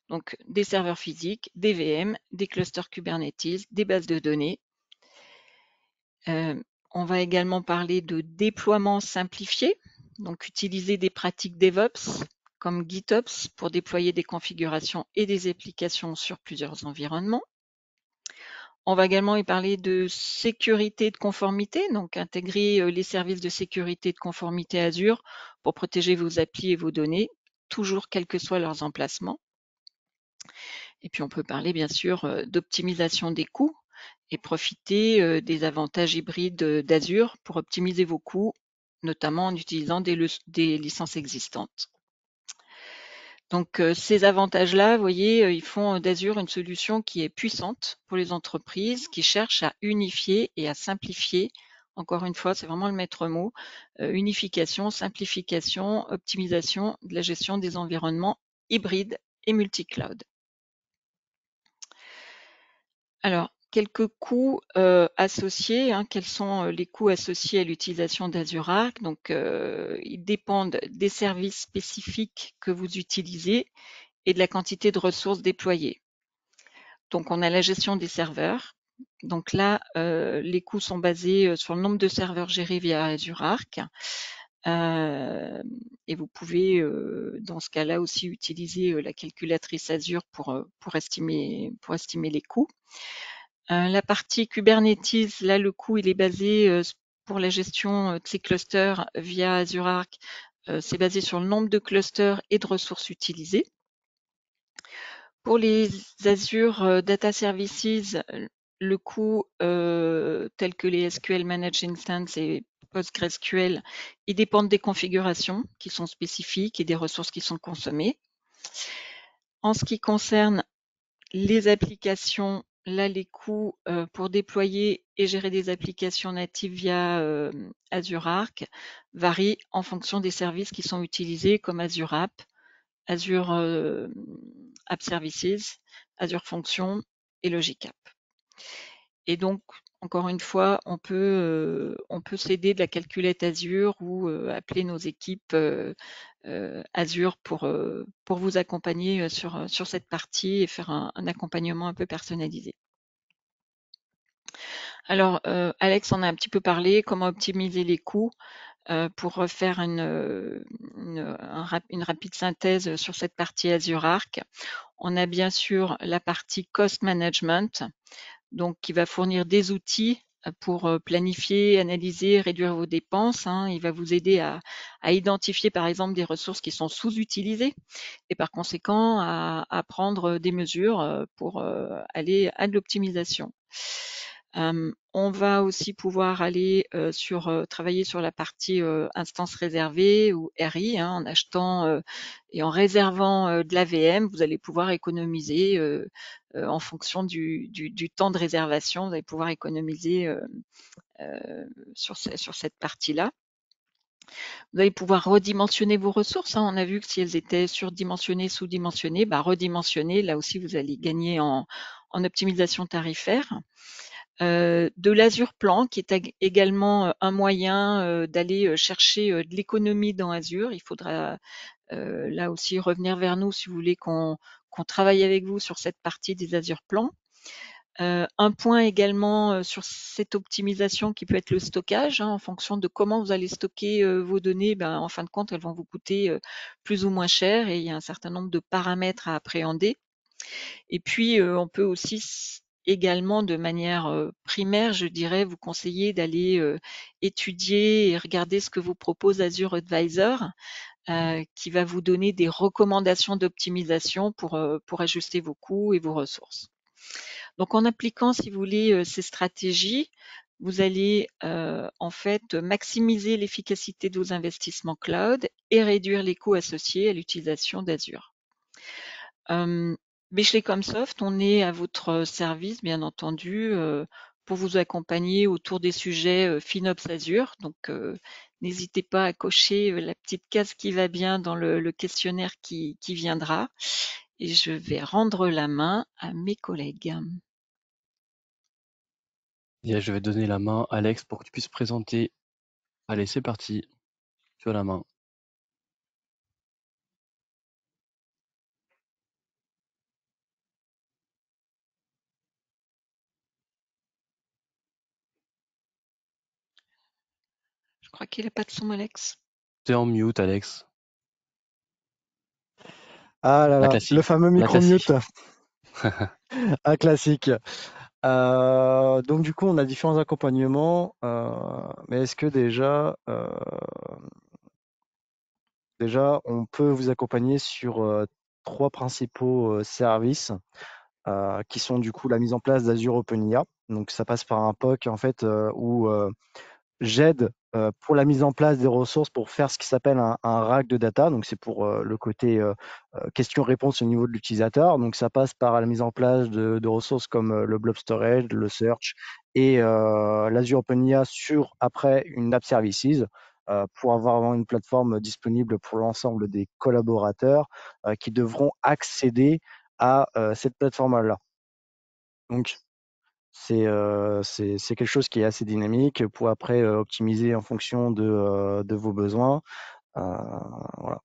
[SPEAKER 1] donc des serveurs physiques, des VM, des clusters Kubernetes, des bases de données. On va également parler de déploiement simplifié, donc utiliser des pratiques DevOps comme GitOps pour déployer des configurations et des applications sur plusieurs environnements. On va également y parler de sécurité et de conformité, donc intégrer les services de sécurité et de conformité Azure pour protéger vos applis et vos données, toujours quels que soient leurs emplacements. Et puis on peut parler bien sûr d'optimisation des coûts et profiter des avantages hybrides d'Azure pour optimiser vos coûts, notamment en utilisant des licences existantes. Donc ces avantages-là, vous voyez, ils font d'Azure une solution qui est puissante pour les entreprises qui cherchent à unifier et à simplifier. Encore une fois, c'est vraiment le maître mot, unification, simplification, optimisation de la gestion des environnements hybrides et multi-cloud. Alors, quelques coûts associés. Quels sont les coûts associés à l'utilisation d'Azure Arc? Donc, ils dépendent des services spécifiques que vous utilisez et de la quantité de ressources déployées. Donc, on a la gestion des serveurs. Donc là, les coûts sont basés sur le nombre de serveurs gérés via Azure Arc. Et vous pouvez, dans ce cas-là, aussi utiliser la calculatrice Azure pour estimer les coûts. La partie Kubernetes, là, le coût, il est basé pour la gestion de ces clusters via Azure Arc. C'est basé sur le nombre de clusters et de ressources utilisées. Pour les Azure Data Services, le coût tel que les SQL Managed Instance et PostgreSQL, ils dépendent des configurations qui sont spécifiques et des ressources qui sont consommées. En ce qui concerne les applications, là, les coûts pour déployer et gérer des applications natives via Azure Arc varient en fonction des services qui sont utilisés comme Azure App, Azure App Services, Azure Functions et Logic App. Et donc, encore une fois, on peut s'aider de la calculette Azure ou appeler nos équipes Azure pour vous accompagner sur cette partie et faire un accompagnement un peu personnalisé. Alors, Alex en a un petit peu parlé, comment optimiser les coûts. Pour refaire une rapide synthèse sur cette partie Azure Arc, on a bien sûr la partie Cost Management, donc qui va fournir des outils pour planifier, analyser, réduire vos dépenses. Il va vous aider à identifier par exemple des ressources qui sont sous-utilisées et par conséquent à prendre des mesures pour aller à de l'optimisation. On va aussi pouvoir aller travailler sur la partie instance réservée ou RI, en achetant et en réservant de la VM, vous allez pouvoir économiser en fonction du temps de réservation, vous allez pouvoir économiser sur cette partie-là. Vous allez pouvoir redimensionner vos ressources. On a vu que si elles étaient surdimensionnées, sous-dimensionnées, redimensionner, là aussi vous allez gagner en optimisation tarifaire. De l'Azure Plan, qui est également un moyen d'aller chercher de l'économie dans Azure. Il faudra là aussi revenir vers nous si vous voulez qu'on travaille avec vous sur cette partie des Azure Plans. Un point également sur cette optimisation qui peut être le stockage, en fonction de comment vous allez stocker vos données, en fin de compte, elles vont vous coûter plus ou moins cher et il y a un certain nombre de paramètres à appréhender. Et puis, on peut aussi également, de manière primaire, je dirais, vous conseiller d'aller étudier et regarder ce que vous propose Azure Advisor, qui va vous donner des recommandations d'optimisation pour ajuster vos coûts et vos ressources. Donc, en appliquant, si vous voulez, ces stratégies, vous allez en fait maximiser l'efficacité de vos investissements cloud et réduire les coûts associés à l'utilisation d'Azure. Bechley Comsoft, on est à votre service, bien entendu, pour vous accompagner autour des sujets FinOps Azure. Donc, n'hésitez pas à cocher la petite case qui va bien dans le questionnaire qui viendra. Et je vais rendre la main à mes collègues.
[SPEAKER 2] Et je vais donner la main à Alex pour que tu puisses présenter. Allez, c'est parti. Tu as la main.
[SPEAKER 1] Je crois qu'il n'a pas de son, Alex.
[SPEAKER 2] T'es en mute, Alex.
[SPEAKER 3] Ah là
[SPEAKER 2] La
[SPEAKER 3] là, le
[SPEAKER 2] classique.
[SPEAKER 3] fameux
[SPEAKER 2] La
[SPEAKER 3] micro-mute,
[SPEAKER 2] classique.
[SPEAKER 3] un classique. Donc du coup, on a différents accompagnements, mais est-ce que déjà, on peut vous accompagner sur 3 principaux services qui sont du coup la mise en place d'Azure OpenIA. Donc ça passe par un POC en fait où j'aide pour la mise en place des ressources pour faire ce qui s'appelle un rack de data. Donc, c'est pour le côté question-réponse au niveau de l'utilisateur. Donc, ça passe par la mise en place de ressources comme le blob storage, le search et l'Azure OpenIA sur après une app services pour avoir vraiment une plateforme disponible pour l'ensemble des collaborateurs qui devront accéder à cette plateforme-là. Donc, c'est quelque chose qui est assez dynamique pour après optimiser en fonction de vos besoins. Voilà.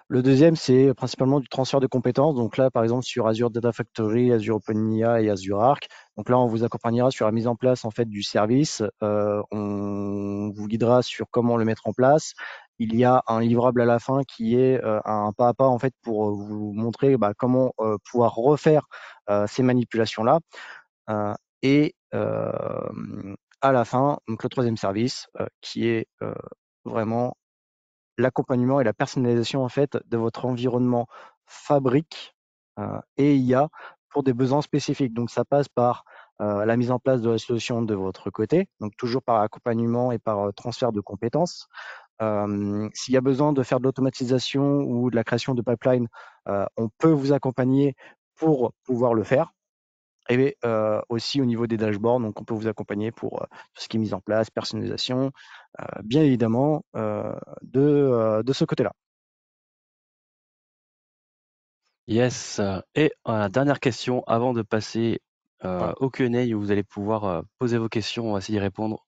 [SPEAKER 3] Le deuxième, c'est principalement du transfert de compétences. Donc là, par exemple, sur Azure Data Factory, Azure OpenIA et Azure Arc. Donc là, on vous accompagnera sur la mise en place en fait du service. On vous guidera sur comment le mettre en place. Il y a un livrable à la fin qui est un pas à pas en fait pour vous montrer comment pouvoir refaire ces manipulations-là. Et à la fin, donc le troisième service qui est vraiment l'accompagnement et la personnalisation en fait de votre environnement fabrique et IA pour des besoins spécifiques. Donc ça passe par la mise en place de la solution de votre côté, donc toujours par accompagnement et par transfert de compétences. S'il y a besoin de faire de l'automatisation ou de la création de pipeline, on peut vous accompagner pour pouvoir le faire. Et aussi au niveau des dashboards, donc on peut vous accompagner pour tout ce qui est mise en place, personnalisation, bien évidemment, de ce côté-là.
[SPEAKER 2] Yes. Et la dernière question avant de passer
[SPEAKER 3] Voilà.
[SPEAKER 2] au Q&A où vous allez pouvoir poser vos questions. On va essayer d'y répondre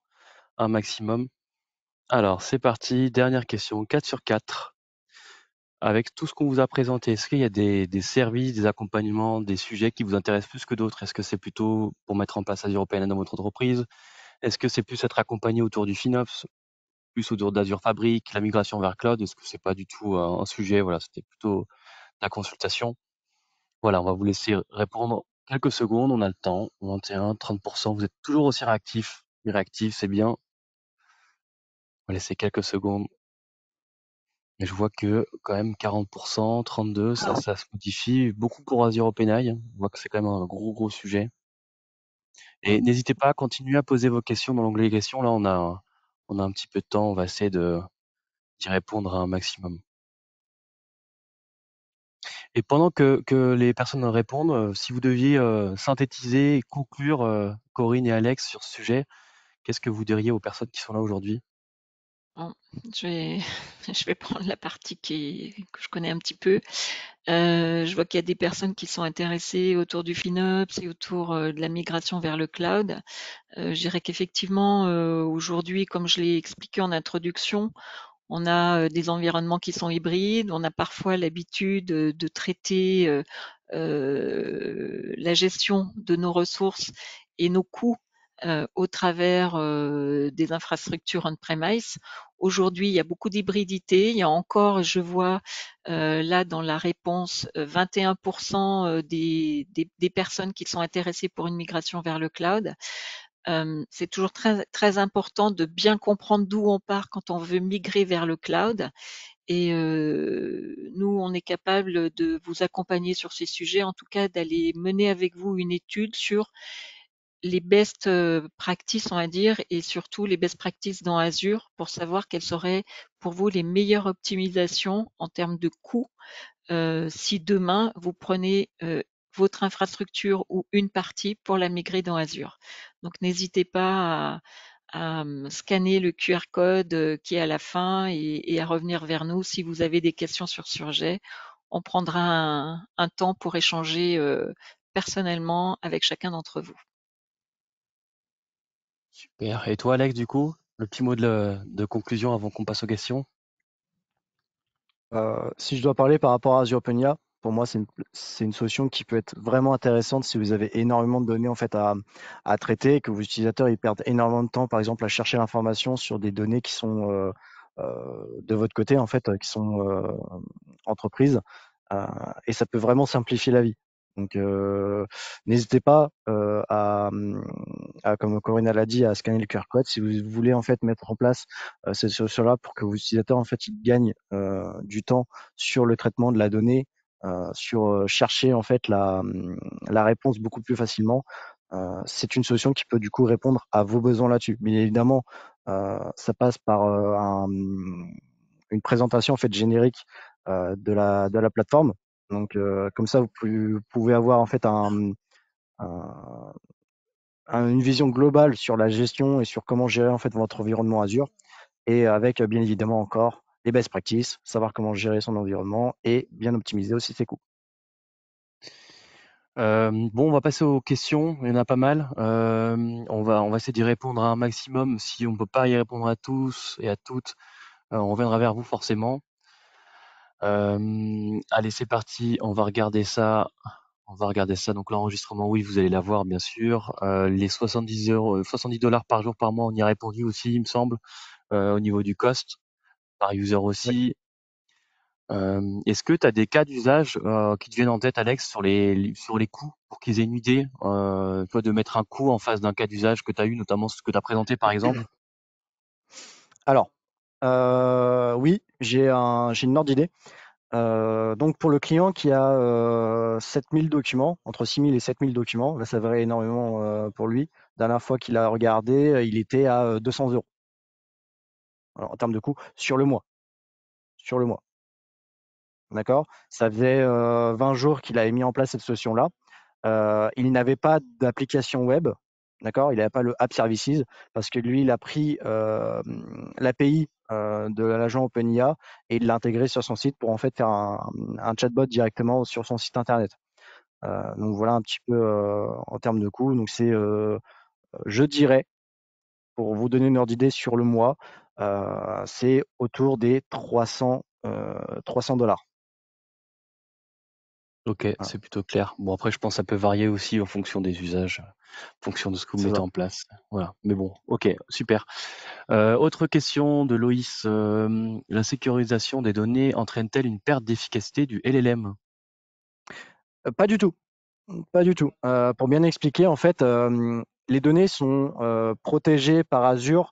[SPEAKER 2] un maximum. Alors, c'est parti. Dernière question, 4 sur 4. Avec tout ce qu'on vous a présenté, est-ce qu'il y a des services, des accompagnements, des sujets qui vous intéressent plus que d'autres? Est-ce que c'est plutôt pour mettre en place Azure OpenAI dans votre entreprise? Est-ce que c'est plus être accompagné autour du FinOps, plus autour d'Azure Fabric, la migration vers cloud? Est-ce que c'est pas du tout un sujet? Voilà, c'était plutôt la consultation. Voilà, on va vous laisser répondre quelques secondes. On a le temps. 21, 30%. Vous êtes toujours aussi réactif, c'est bien. On va laisser quelques secondes. Et je vois que quand même 40%, 32%, ça se modifie beaucoup pour Azure OpenAI. On voit que c'est quand même un gros sujet. Et n'hésitez pas à continuer à poser vos questions dans l'onglet questions. Là, on a un petit peu de temps. On va essayer d'y répondre à un maximum. Et pendant que les personnes répondent, si vous deviez synthétiser et conclure, Corinne et Alex, sur ce sujet, qu'est-ce que vous diriez aux personnes qui sont là aujourd'hui?
[SPEAKER 1] Bon, je vais, je vais prendre la partie que je connais un petit peu. Je vois qu'il y a des personnes qui sont intéressées autour du FinOps et autour de la migration vers le cloud. Je dirais qu'effectivement, aujourd'hui, comme je l'ai expliqué en introduction, On a des environnements qui sont hybrides. On a parfois l'habitude de traiter la gestion de nos ressources et nos coûts au travers des infrastructures on-premise. Aujourd'hui, il y a beaucoup d'hybridité. Il y a encore, je vois là dans la réponse, 21% des personnes qui sont intéressées pour une migration vers le cloud. C'est toujours très, très important de bien comprendre d'où on part quand on veut migrer vers le cloud. Et nous, on est capable de vous accompagner sur ces sujets, en tout cas d'aller mener avec vous une étude sur les best practices, on va dire, et surtout les best practices dans Azure pour savoir quelles seraient pour vous les meilleures optimisations en termes de coûts si demain vous prenez votre infrastructure ou une partie pour la migrer dans Azure. Donc n'hésitez pas à scanner le QR code qui est à la fin et à revenir vers nous si vous avez des questions sur ce sujet. On prendra un temps pour échanger personnellement avec chacun d'entre vous.
[SPEAKER 2] Super. Et toi, Alex, du coup, le petit mot de conclusion avant qu'on passe aux questions?
[SPEAKER 3] Si je dois parler par rapport à Azure OpenIA, pour moi, c'est une solution qui peut être vraiment intéressante si vous avez énormément de données en fait à traiter et que vos utilisateurs ils perdent énormément de temps, par exemple, à chercher l'information sur des données qui sont de votre côté, en fait, qui sont entreprises, et ça peut vraiment simplifier la vie. Donc, n'hésitez pas comme Corinne l'a dit, à scanner le QR code si vous voulez en fait mettre en place cette solution-là pour que vos utilisateurs en fait ils gagnent du temps sur le traitement de la donnée, sur chercher en fait la réponse beaucoup plus facilement. C'est une solution qui peut du coup répondre à vos besoins là-dessus. Mais évidemment, ça passe par une présentation en fait générique de la plateforme. Donc comme ça, vous pouvez avoir en fait une vision globale sur la gestion et sur comment gérer en fait votre environnement Azure, et avec bien évidemment encore les best practices, savoir comment gérer son environnement et bien optimiser aussi ses coûts.
[SPEAKER 2] Bon, on va passer aux questions. Il y en a pas mal. On va essayer d'y répondre à un maximum. Si on ne peut pas y répondre à tous et à toutes, on reviendra vers vous forcément. Allez, c'est parti. On va regarder ça. Donc l'enregistrement, oui, vous allez l'avoir, bien sûr. Les 70 $, par jour, par mois, on y a répondu aussi, il me semble, au niveau du cost, par user
[SPEAKER 3] Oui.
[SPEAKER 2] aussi. Est-ce que tu as des cas d'usage qui te viennent en tête, Alex, sur les coûts, pour qu'ils aient une idée, toi, de mettre un coût en face d'un cas d'usage que tu as eu, notamment ce que tu as présenté, par exemple?
[SPEAKER 3] Alors, oui, j'ai une ordre d'idée. Donc pour le client qui a 7000 documents, entre 6000 et 7000 documents, là ça varie énormément pour lui. Dernière fois qu'il a regardé, il était à 200 €. Alors, en termes de coût, sur le mois. Sur le mois. D'accord? Ça faisait 20 jours qu'il avait mis en place cette solution-là. Il n'avait pas d'application web, d'accord? Il n'avait pas le App Services parce que lui, il a pris l'API de l'agent OpenIA et il l'a intégré sur son site pour en fait faire un chatbot directement sur son site internet. Donc voilà un petit peu en termes de coût. Donc c'est, je dirais, pour vous donner une ordre d'idée sur le mois, c'est autour des 300 $.
[SPEAKER 2] Ok,
[SPEAKER 3] Voilà,
[SPEAKER 2] c'est plutôt clair. Bon, après, je pense que ça peut varier aussi en fonction des usages, en fonction de ce que vous
[SPEAKER 3] c'est
[SPEAKER 2] mettez
[SPEAKER 3] ça.
[SPEAKER 2] en place. Voilà. Mais bon, ok, super. Autre question de Loïs. La sécurisation des données entraîne-t-elle une perte d'efficacité du LLM?
[SPEAKER 3] Pas du tout. Pas du tout. Pour bien expliquer, en fait, les données sont protégées par Azure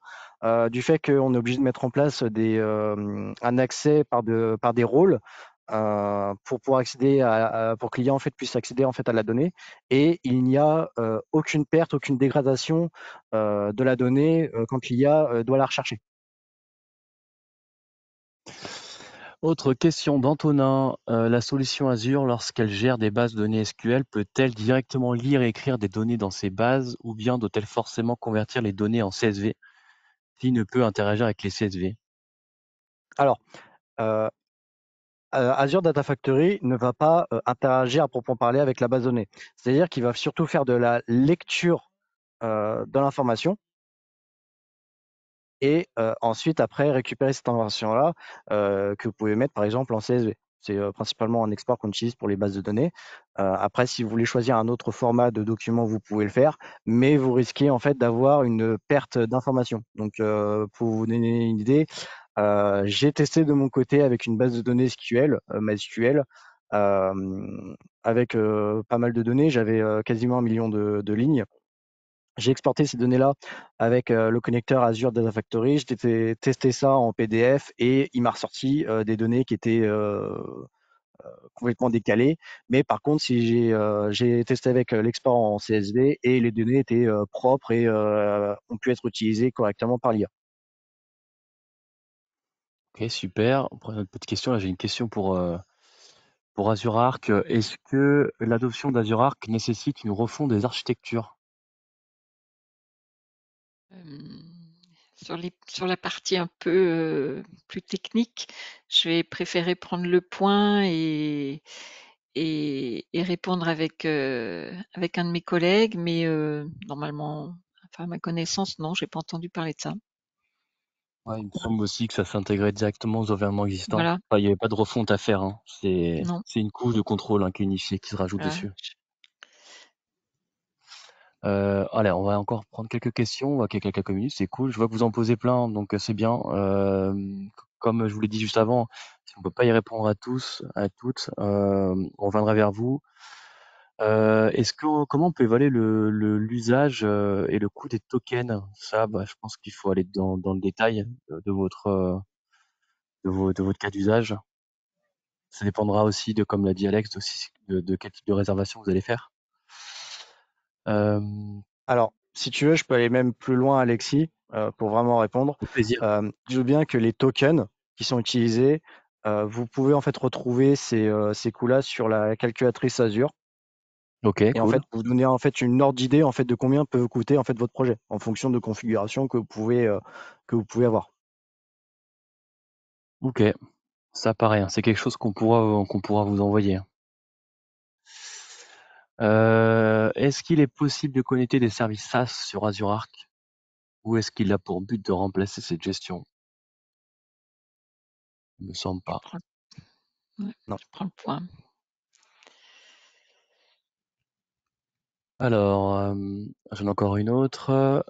[SPEAKER 3] du fait qu'on est obligé de mettre en place un accès par des rôles pour pouvoir accéder pour que le client en fait puisse accéder en fait à la donnée, et il n'y a aucune perte, aucune dégradation de la donnée quand l'IA doit la rechercher.
[SPEAKER 2] Autre question d'Antonin. La solution Azure, lorsqu'elle gère des bases de données SQL, peut-elle directement lire et écrire des données dans ces bases, ou bien doit-elle forcément convertir les données en CSV qui ne peut interagir avec les CSV?
[SPEAKER 3] Alors, euh, Azure Data Factory ne va pas interagir à proprement parler avec la base de données. C'est-à-dire qu'il va surtout faire de la lecture de l'information et ensuite, après, récupérer cette information-là que vous pouvez mettre, par exemple, en CSV. C'est principalement un export qu'on utilise pour les bases de données. Après, si vous voulez choisir un autre format de document, vous pouvez le faire, mais vous risquez en fait d'avoir une perte d'informations. Donc, pour vous donner une idée, j'ai testé de mon côté avec une base de données SQL, MySQL, avec pas mal de données. J'avais quasiment 1 million de lignes. J'ai exporté ces données-là avec le connecteur Azure Data Factory. J'ai testé ça en PDF et il m'a ressorti des données qui étaient complètement décalées. Mais par contre, si j'ai testé avec l'export en CSV et les données étaient propres et ont pu être utilisées correctement par l'IA.
[SPEAKER 2] Ok, super. On prend une autre petite question. Là, j'ai une question pour Azure Arc. Est-ce que l'adoption d'Azure Arc nécessite une refonte des architectures?
[SPEAKER 1] Sur la partie un peu plus technique, je vais préférer prendre le point et répondre avec un de mes collègues, mais normalement, enfin à ma connaissance, non, j'ai pas entendu parler de ça.
[SPEAKER 2] Ouais, il me semble aussi que ça s'intégrait directement aux environnements existants.
[SPEAKER 1] Voilà,
[SPEAKER 2] Enfin, il n'y avait pas de refonte à faire, hein. C'est
[SPEAKER 1] non,
[SPEAKER 2] une couche de contrôle, hein, qui est unifiée, qui se rajoute
[SPEAKER 1] voilà.
[SPEAKER 2] dessus. Allez, on va encore prendre quelques questions, on va quelques minutes, c'est cool. Je vois que vous en posez plein, donc c'est bien. Comme je vous l'ai dit juste avant, si on peut pas y répondre à tous, à toutes, on reviendra vers vous. Comment on peut évaluer l'usage et le coût des tokens? Ça, bah, je pense qu'il faut aller dans le détail de votre cas d'usage. Ça dépendra aussi de, comme l'a dit Alex, aussi de quel type de réservation vous allez faire. Euh,
[SPEAKER 3] Alors, si tu veux, je peux aller même plus loin, Alexis, pour vraiment répondre.
[SPEAKER 2] Au plaisir.
[SPEAKER 3] Je veux bien que les tokens qui sont utilisés, vous pouvez en fait retrouver ces coûts-là sur la calculatrice Azure.
[SPEAKER 2] Ok,
[SPEAKER 3] Et en fait,
[SPEAKER 2] cool.
[SPEAKER 3] vous donner en fait une ordre d'idée en fait de combien peut coûter en fait votre projet en fonction de configurations que vous pouvez avoir.
[SPEAKER 2] Ok, ça paraît, hein. C'est quelque chose qu'on pourra vous envoyer, hein. Est-ce qu'il est possible de connecter des services SaaS sur Azure Arc ou est-ce qu'il a pour but de remplacer cette gestion? Il me semble
[SPEAKER 1] Je
[SPEAKER 2] pas.
[SPEAKER 1] prends, ouais,
[SPEAKER 3] Non.
[SPEAKER 1] je prends le point.
[SPEAKER 2] Alors, j'en ai encore une autre.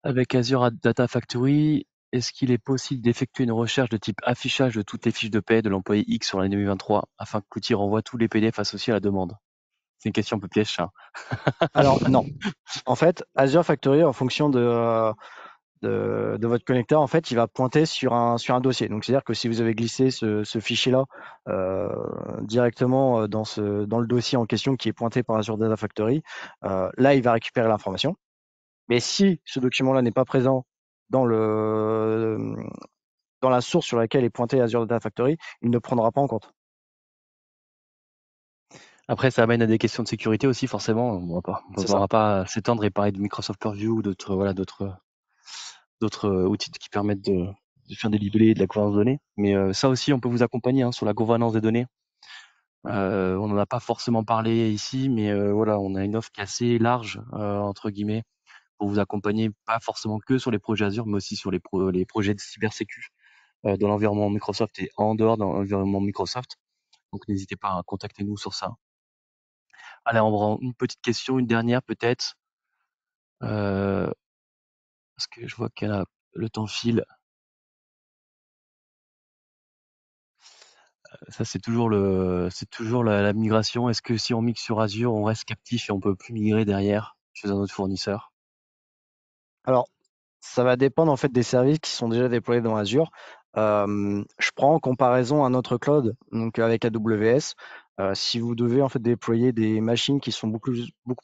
[SPEAKER 2] Avec Azure Data Factory, est-ce qu'il est possible d'effectuer une recherche de type affichage de toutes les fiches de paie de l'employé X sur l'année 2023 afin que l'outil renvoie tous les PDF associés à la demande? C'est une question un peu piège, ça.
[SPEAKER 3] Alors non. En fait, Azure Factory, en fonction de votre connecteur, en fait, il va pointer sur un dossier. Donc, c'est-à-dire que si vous avez glissé ce fichier-là directement dans le dossier en question qui est pointé par Azure Data Factory, là, il va récupérer l'information. Mais si ce document-là n'est pas présent dans dans la source sur laquelle est pointé Azure Data Factory, il ne prendra pas en compte.
[SPEAKER 2] Après, ça amène à des questions de sécurité aussi, forcément. On ne
[SPEAKER 3] C'est ça.
[SPEAKER 2] pourra pas s'étendre et parler de Microsoft Purview ou d'autres outils qui permettent de faire des libellés et de la gouvernance de données. Mais ça aussi, on peut vous accompagner, hein, sur la gouvernance des données. On n'en a pas forcément parlé ici, mais voilà, on a une offre qui est assez large, entre guillemets, pour vous accompagner, pas forcément que sur les projets Azure, mais aussi sur les projets de cybersécu dans l'environnement Microsoft et en dehors de l'environnement Microsoft. Donc n'hésitez pas à contacter nous sur ça. Allez, on prend une petite question, une dernière peut-être, parce que je vois que le temps file. Ça, c'est toujours la migration. Est-ce que si on mixe sur Azure, on reste captif et on peut plus migrer derrière chez un autre fournisseur?
[SPEAKER 3] Alors, ça va dépendre en fait des services qui sont déjà déployés dans Azure. Je prends en comparaison un autre cloud, donc avec AWS. Si vous devez en fait déployer des machines qui sont beaucoup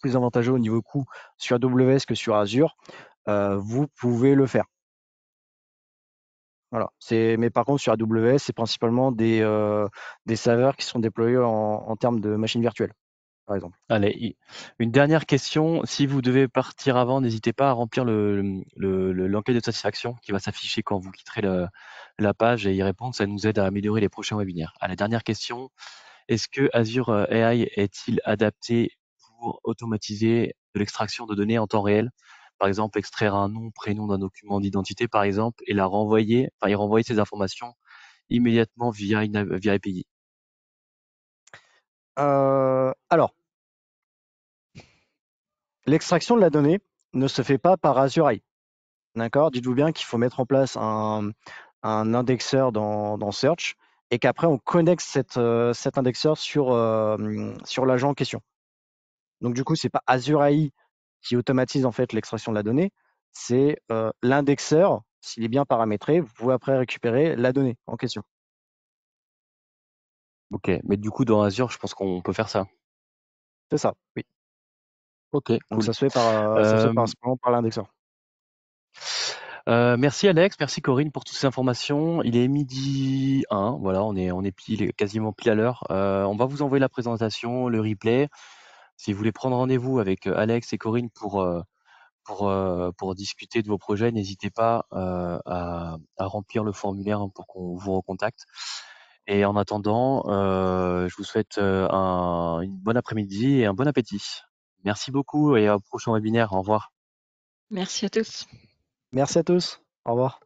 [SPEAKER 3] plus avantageux au niveau coût sur AWS que sur Azure, vous pouvez le faire. Voilà. Mais par contre, sur AWS, c'est principalement des serveurs qui sont déployés en termes de machines virtuelles, par exemple.
[SPEAKER 2] Allez, une dernière question. Si vous devez partir avant, n'hésitez pas à remplir l'enquête de satisfaction qui va s'afficher quand vous quitterez la page et y répondre. Ça nous aide à améliorer les prochains webinaires. Allez, dernière question. Est-ce que Azure AI est-il adapté pour automatiser de l'extraction de données en temps réel? par exemple, extraire un nom, prénom d'un document d'identité, par exemple, et il renvoyait ces informations immédiatement via API.
[SPEAKER 3] Alors, l'extraction de la donnée ne se fait pas par Azure AI. D'accord? Dites-vous bien qu'il faut mettre en place un indexeur dans Search et qu'après on connecte cet indexeur sur l'agent en question. Donc du coup, c'est pas Azure AI qui automatise en fait l'extraction de la donnée, c'est l'indexeur, s'il est bien paramétré, vous pouvez après récupérer la donnée en question.
[SPEAKER 2] Ok, mais du coup, dans Azure, je pense qu'on peut faire ça.
[SPEAKER 3] C'est ça, oui.
[SPEAKER 2] Ok,
[SPEAKER 3] Donc
[SPEAKER 2] cool.
[SPEAKER 3] ça se fait simplement par l'indexeur.
[SPEAKER 2] Merci Alex, merci Corinne pour toutes ces informations. Il est 12h01, voilà, on est quasiment pile à l'heure. On va vous envoyer la présentation, le replay. Si vous voulez prendre rendez-vous avec Alex et Corinne pour discuter de vos projets, n'hésitez pas à remplir le formulaire pour qu'on vous recontacte. Et en attendant, je vous souhaite une bonne après-midi et un bon appétit. Merci beaucoup et au prochain webinaire. Au revoir.
[SPEAKER 1] Merci à tous.
[SPEAKER 3] Merci à tous. Au revoir.